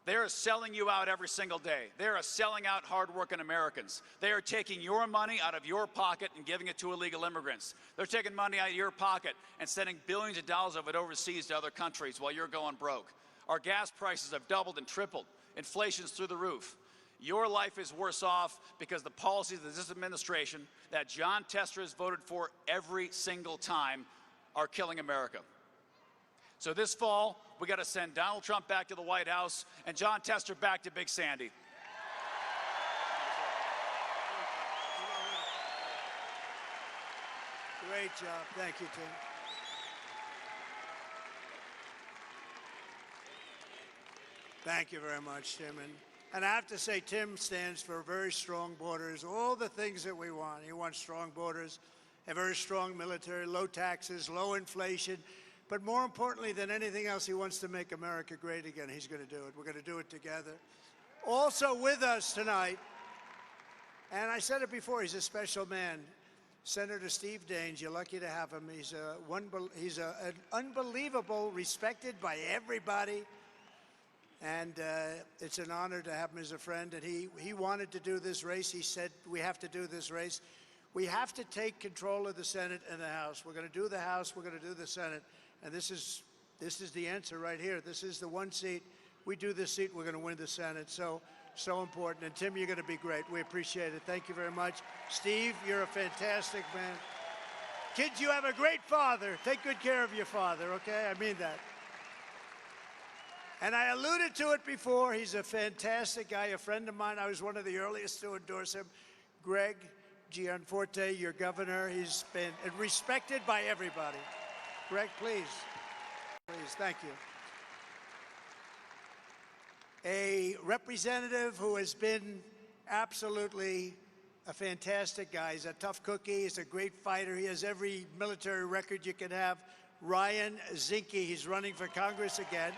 they are selling you out every single day. They are selling out hardworking Americans. They are taking your money out of your pocket and giving it to illegal immigrants. They're taking money out of your pocket and sending billions of dollars of it overseas to other countries while you're going broke. Our gas prices have doubled and tripled. Inflation's through the roof. Your life is worse off because the policies of this administration that John Tester has voted for every single time are killing America. So this fall, we got to send Donald Trump back to the White House and John Tester back to Big Sandy. Great job. Thank you, Tim. Thank you very much, Tim. And I have to say, Tim stands for very strong borders, all the things that we want. He wants strong borders, a very strong military, low taxes, low inflation. But more importantly than anything else, he wants to make America great again. He's going to do it. We're going to do it together. Also with us tonight, and I said it before, he's a special man, Senator Steve Daines. You're lucky to have him. He's an unbelievable, respected by everybody. And it's an honor to have him as a friend. And he wanted to do this race. He said, we have to do this race. We have to take control of the Senate and the House. We're going to do the House. We're going to do the Senate. And this is the answer right here. This is the one seat. We do this seat, we're going to win the Senate. So important. And Tim, you're going to be great. We appreciate it. Thank you very much. Steve, you're a fantastic man. Kids, you have a great father. Take good care of your father, okay? I mean that. And I alluded to it before. He's a fantastic guy, a friend of mine. I was one of the earliest to endorse him. Greg Gianforte, your governor. He's been respected by everybody. Greg, please. Please, thank you. A representative who has been absolutely a fantastic guy. He's a tough cookie. He's a great fighter. He has every military record you can have. Ryan Zinke, he's running for Congress again.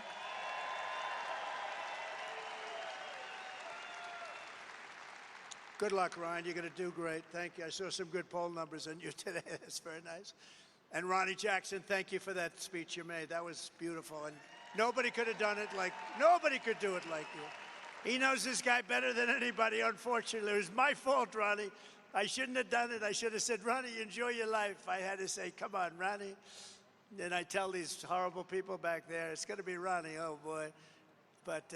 Good luck, Ryan. You're going to do great. Thank you. I saw some good poll numbers on you today. That's very nice. And Ronnie Jackson, thank you for that speech you made. That was beautiful. And nobody could have done it like, nobody could do it like you. He knows this guy better than anybody, unfortunately. It was my fault, Ronnie. I shouldn't have done it. I should have said, Ronnie, enjoy your life. I had to say, come on, Ronnie. Then I tell these horrible people back there, it's going to be Ronnie, oh boy. But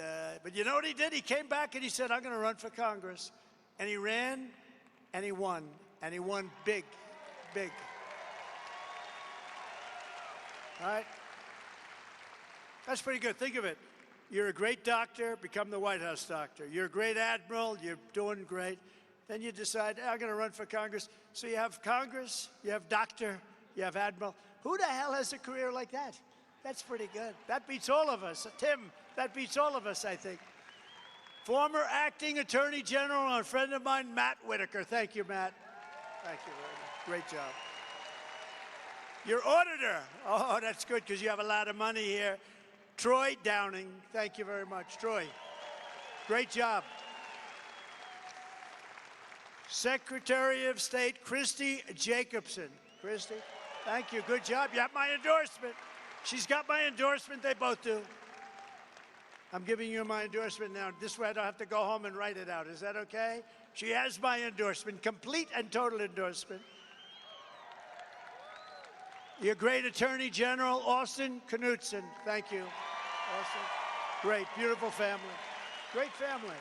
you know what he did? He came back and he said, I'm going to run for Congress. And he ran and he won. And he won big, big. All right? That's pretty good. Think of it. You're a great doctor, become the White House doctor. You're a great admiral, you're doing great. Then you decide, I'm going to run for Congress. So you have Congress, you have doctor, you have admiral. Who the hell has a career like that? That's pretty good. That beats all of us. Tim, that beats all of us, I think. Former acting attorney general and a friend of mine, Matt Whitaker. Thank you, Matt. Thank you very much. Great job. Your auditor. Oh, that's good because you have a lot of money here. Troy Downing. Thank you very much. Troy, great job. Secretary of State Christy Jacobson. Christy, thank you. Good job. You have my endorsement. She's got my endorsement. They both do. I'm giving you my endorsement now. This way I don't have to go home and write it out. Is that okay? She has my endorsement, complete and total endorsement. Your great Attorney General, Austin Knudsen. Thank you, Austin. Great, beautiful family. Great family.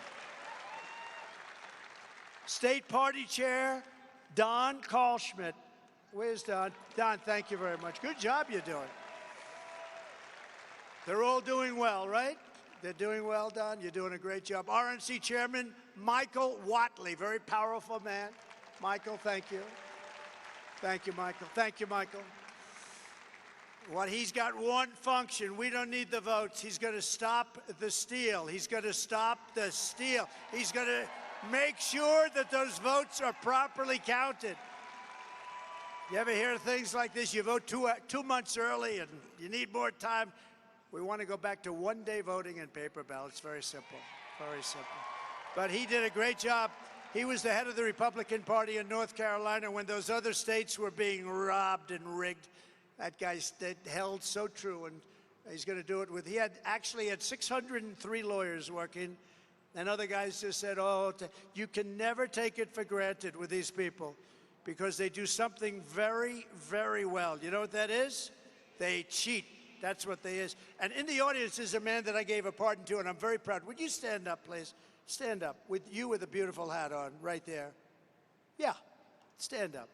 State Party Chair, Don Kalschmidt. Where's Don? Don, thank you very much. Good job you're doing. They're all doing well, right? They're doing well, Don. You're doing a great job. RNC Chairman Michael Watley, very powerful man. Michael, thank you. Thank you, Michael. Thank you, Michael. What he's got one function. We don't need the votes. He's going to stop the steal. He's going to stop the steal. He's going to make sure that those votes are properly counted. You ever hear things like this? You vote 2 months early and you need more time. We want to go back to one-day voting and paper ballots. Very simple. Very simple. But he did a great job. He was the head of the Republican Party in North Carolina when those other states were being robbed and rigged. That guy held so true, and he's going to do it with, he actually had 603 lawyers working, and other guys just said, oh, you can never take it for granted with these people because they do something very, very well. You know what that is? They cheat. That's what they is. And in the audience is a man that I gave a pardon to, and I'm very proud. Would you stand up, please? Stand up. With you with a beautiful hat on, right there. Yeah, stand up.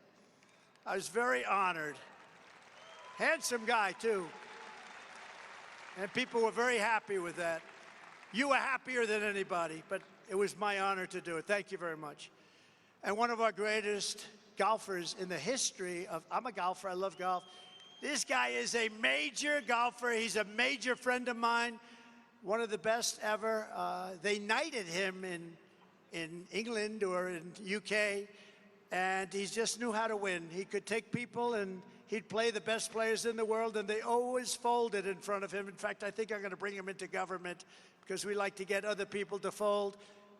I was very honored. Handsome guy, too. And people were very happy with that. You were happier than anybody, but it was my honor to do it. Thank you very much. And one of our greatest golfers in the history of, I'm a golfer, I love golf. This guy is a major golfer. He's a major friend of mine, one of the best ever. They knighted him in England or in UK, and he just knew how to win. He could take people and he'd play the best players in the world, and they always folded in front of him. In fact, I think I'm going to bring him into government because we like to get other people to fold.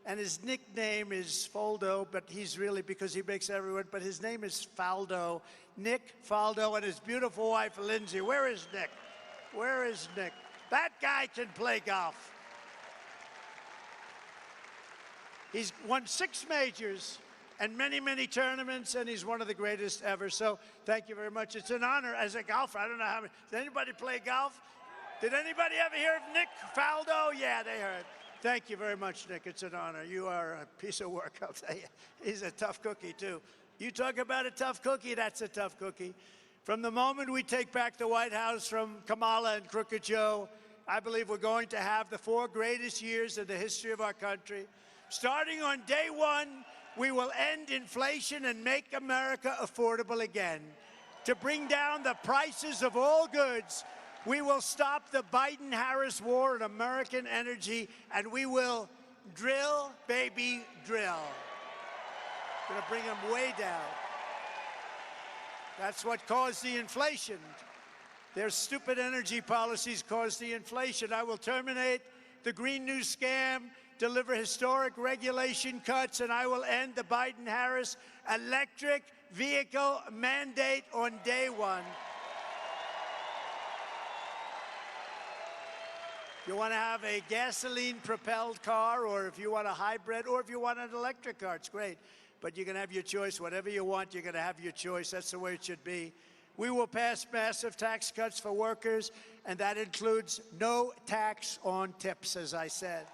And his nickname is Faldo, but he's really, because he makes everyone, but his name is Faldo. Nick Faldo and his beautiful wife, Lindsay. Where is Nick? Where is Nick? That guy can play golf. He's won 6 majors and many, many tournaments, and he's one of the greatest ever. So thank you very much. It's an honor as a golfer. I don't know how many. Does anybody play golf? Did anybody ever hear of Nick Faldo? Yeah, they heard. Thank you very much, Nick. It's an honor. You are a piece of work, I'll tell you. He's a tough cookie, too. You talk about a tough cookie, that's a tough cookie. From the moment we take back the White House from Kamala and Crooked Joe, I believe we're going to have the 4 greatest years in the history of our country. Starting on day 1, we will end inflation and make America affordable again. To bring down the prices of all goods, we will stop the Biden-Harris war on American energy, and we will drill, baby, drill. Gonna bring them way down. That's what caused the inflation. Their stupid energy policies caused the inflation. I will terminate the Green New Scam, deliver historic regulation cuts, and I will end the Biden-Harris electric vehicle mandate on day one. You want to have a gasoline-propelled car, or if you want a hybrid, or if you want an electric car, it's great. But you can have your choice. Whatever you want, you're going to have your choice. That's the way it should be. We will pass massive tax cuts for workers, and that includes no tax on tips, as I said.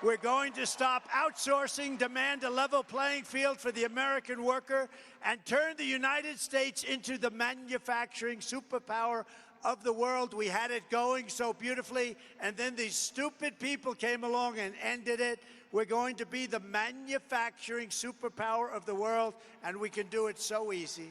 We're going to stop outsourcing, demand a level playing field for the American worker, and turn the United States into the manufacturing superpower of the world. We had it going so beautifully, and then these stupid people came along and ended it. We're going to be the manufacturing superpower of the world, and we can do it so easy.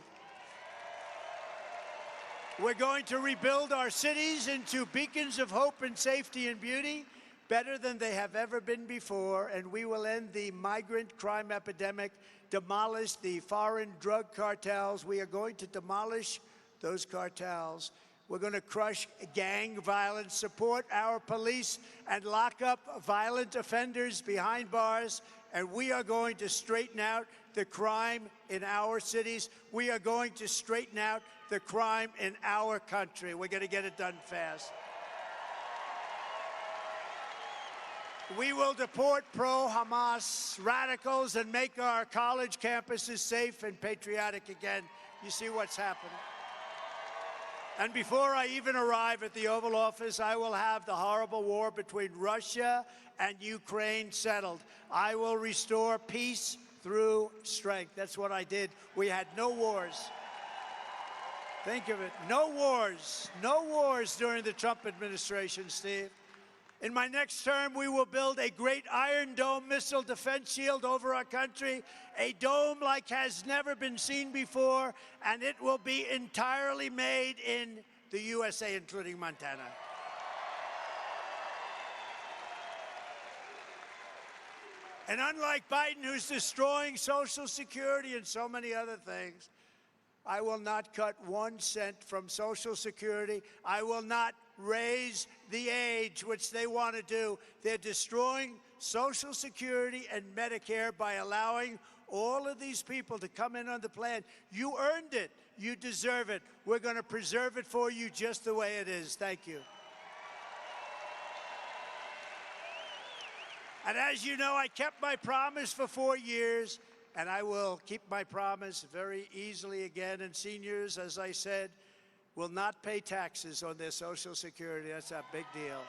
We're going to rebuild our cities into beacons of hope and safety and beauty, better than they have ever been before, and we will end the migrant crime epidemic, demolish the foreign drug cartels. We are going to demolish those cartels. We're going to crush gang violence, support our police, and lock up violent offenders behind bars. And we are going to straighten out the crime in our cities. We are going to straighten out the crime in our country. We're going to get it done fast. We will deport pro-Hamas radicals and make our college campuses safe and patriotic again. You see what's happening. And before I even arrive at the Oval Office, I will have the horrible war between Russia and Ukraine settled. I will restore peace through strength. That's what I did. We had no wars. Think of it. No wars. No wars during the Trump administration, Steve. In my next term, we will build a great Iron Dome missile defense shield over our country, a dome like has never been seen before, and it will be entirely made in the USA, including Montana. And unlike Biden, who's destroying Social Security and so many other things, I will not cut 1 cent from Social Security. I will not raise the age, which they want to do. They're destroying Social Security and Medicare by allowing all of these people to come in on the plan. You earned it. You deserve it. We're going to preserve it for you just the way it is. Thank you. And as you know, I kept my promise for 4 years, and I will keep my promise very easily again. And seniors, as I said, will not pay taxes on their Social Security. That's a big deal.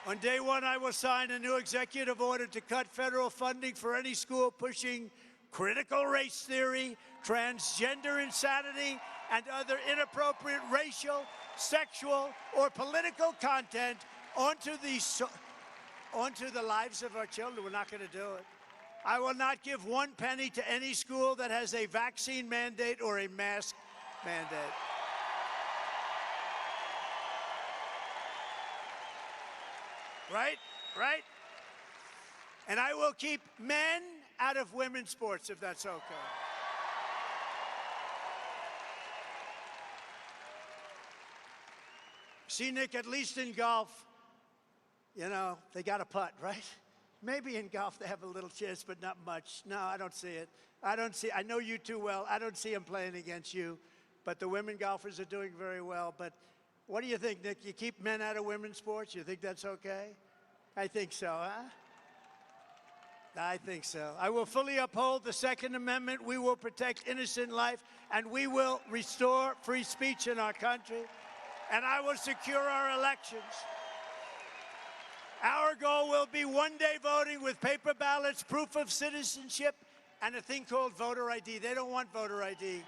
On day one, I will sign a new executive order to cut federal funding for any school pushing critical race theory, transgender insanity, and other inappropriate racial, sexual, or political content onto the lives of our children. We're not going to do it. I will not give 1 penny to any school that has a vaccine mandate or a mask mandate. Right? Right? And I will keep men out of women's sports, if that's okay. See, Nick, at least in golf, you know, they got a putt, right? Maybe in golf they have a little chance, but not much. No, I don't see it. I know you too well. I don't see them playing against you. But the women golfers are doing very well. But what do you think, Nick? You keep men out of women's sports? You think that's okay? I think so, huh? I think so. I will fully uphold the Second Amendment. We will protect innocent life, and we will restore free speech in our country. And I will secure our elections. Our goal will be one-day voting with paper ballots, proof of citizenship, and a thing called voter ID. They don't want voter ID.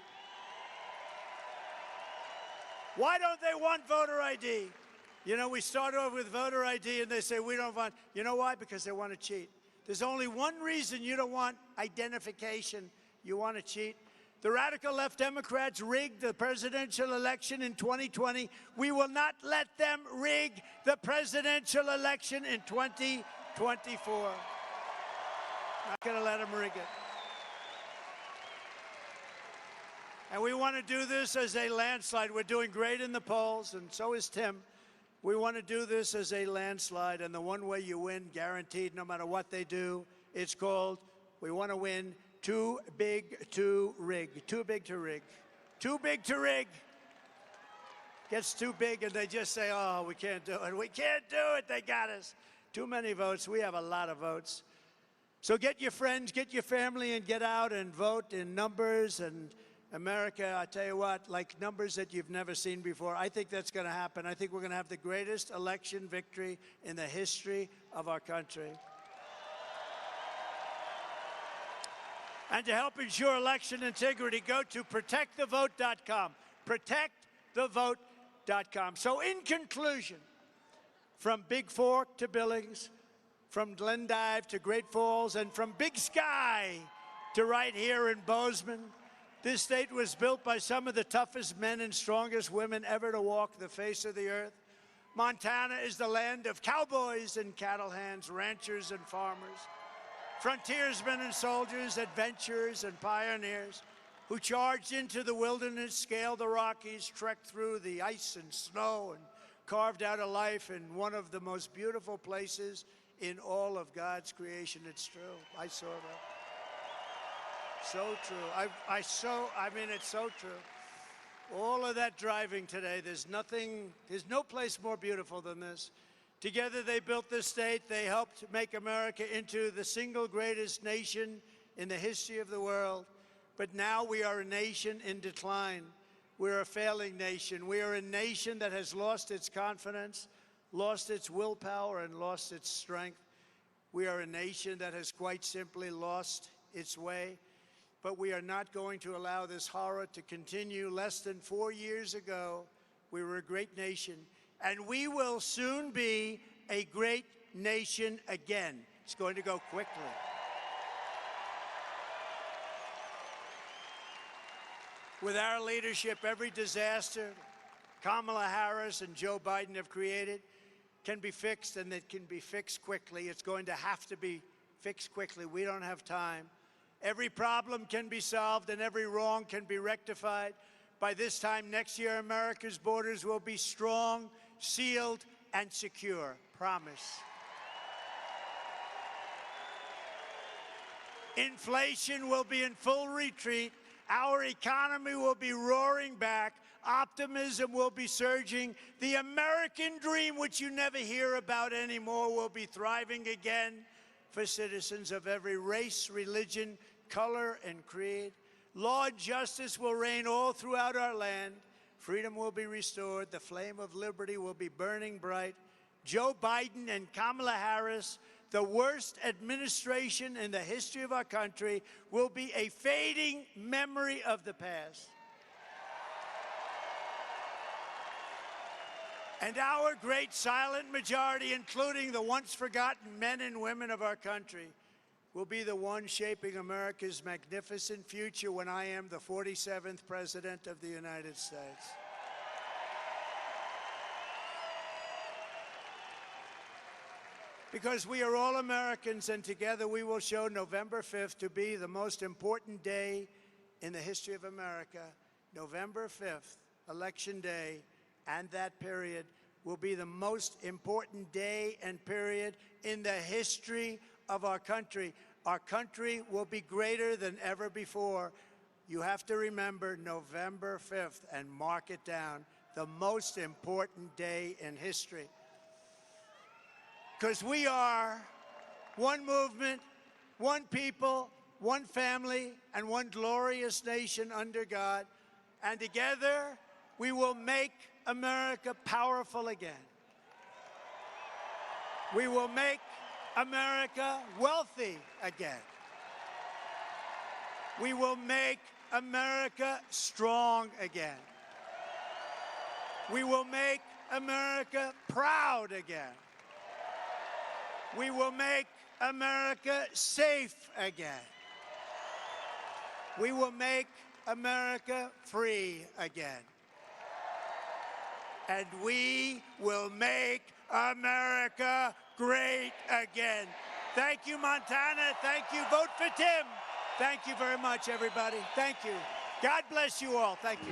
Why don't they want voter ID? You know, we start off with voter ID, and they say we don't want. You know why? Because they want to cheat. There's only one reason you don't want identification. You want to cheat. The radical left Democrats rigged the presidential election in 2020. We will not let them rig the presidential election in 2024. Not going to let them rig it. And we want to do this as a landslide. We're doing great in the polls, and so is Tim. We want to do this as a landslide, and the one way you win, guaranteed, no matter what they do, it's called, we want to win too big to rig. Too big to rig. Too big to rig. Gets too big, and they just say, oh, we can't do it. We can't do it. They got us. Too many votes. We have a lot of votes. So get your friends, get your family, and get out and vote in numbers. And America, I tell you what, like numbers that you've never seen before, I think that's going to happen. I think we're going to have the greatest election victory in the history of our country. And to help ensure election integrity, go to protectthevote.com. Protectthevote.com. So in conclusion, from Big Fork to Billings, from Glendive to Great Falls, and from Big Sky to right here in Bozeman, this state was built by some of the toughest men and strongest women ever to walk the face of the earth. Montana is the land of cowboys and cattle hands, ranchers and farmers, frontiersmen and soldiers, adventurers and pioneers who charged into the wilderness, scaled the Rockies, trekked through the ice and snow, and carved out a life in one of the most beautiful places in all of God's creation. It's true. I saw that. So true. I mean, it's so true. All of that driving today, there's no place more beautiful than this. Together they built this state. They helped make America into the single greatest nation in the history of the world. But now we are a nation in decline. We're a failing nation. We are a nation that has lost its confidence, lost its willpower, and lost its strength. We are a nation that has quite simply lost its way. But we are not going to allow this horror to continue. Less than 4 years ago, we were a great nation, and we will soon be a great nation again. It's going to go quickly. With our leadership, every disaster Kamala Harris and Joe Biden have created can be fixed, and it can be fixed quickly. It's going to have to be fixed quickly. We don't have time. Every problem can be solved and every wrong can be rectified. By this time next year, America's borders will be strong, sealed, and secure. Promise. Inflation will be in full retreat. Our economy will be roaring back. Optimism will be surging. The American dream, which you never hear about anymore, will be thriving again for citizens of every race, religion, color, and creed. Law and justice will reign all throughout our land. Freedom will be restored. The flame of liberty will be burning bright. Joe Biden and Kamala Harris, the worst administration in the history of our country, will be a fading memory of the past. And our great silent majority, including the once forgotten men and women of our country, will be the one shaping America's magnificent future when I am the 47th President of the United States. Because we are all Americans, and together we will show November 5th to be the most important day in the history of America. November 5th, Election Day, and that period will be the most important day and period in the history of our country. Our country will be greater than ever before. You have to remember November 5th and mark it down, the most important day in history. Because we are one movement, one people, one family, and one glorious nation under God. And together, we will make America powerful again. We will make America wealthy again. We will make America strong again. We will make America proud again. We will make America safe again. We will make America free again. And we will make America great again. Thank you, Montana. Thank you. Vote for Tim. Thank you very much, everybody. Thank you. God bless you all. Thank you.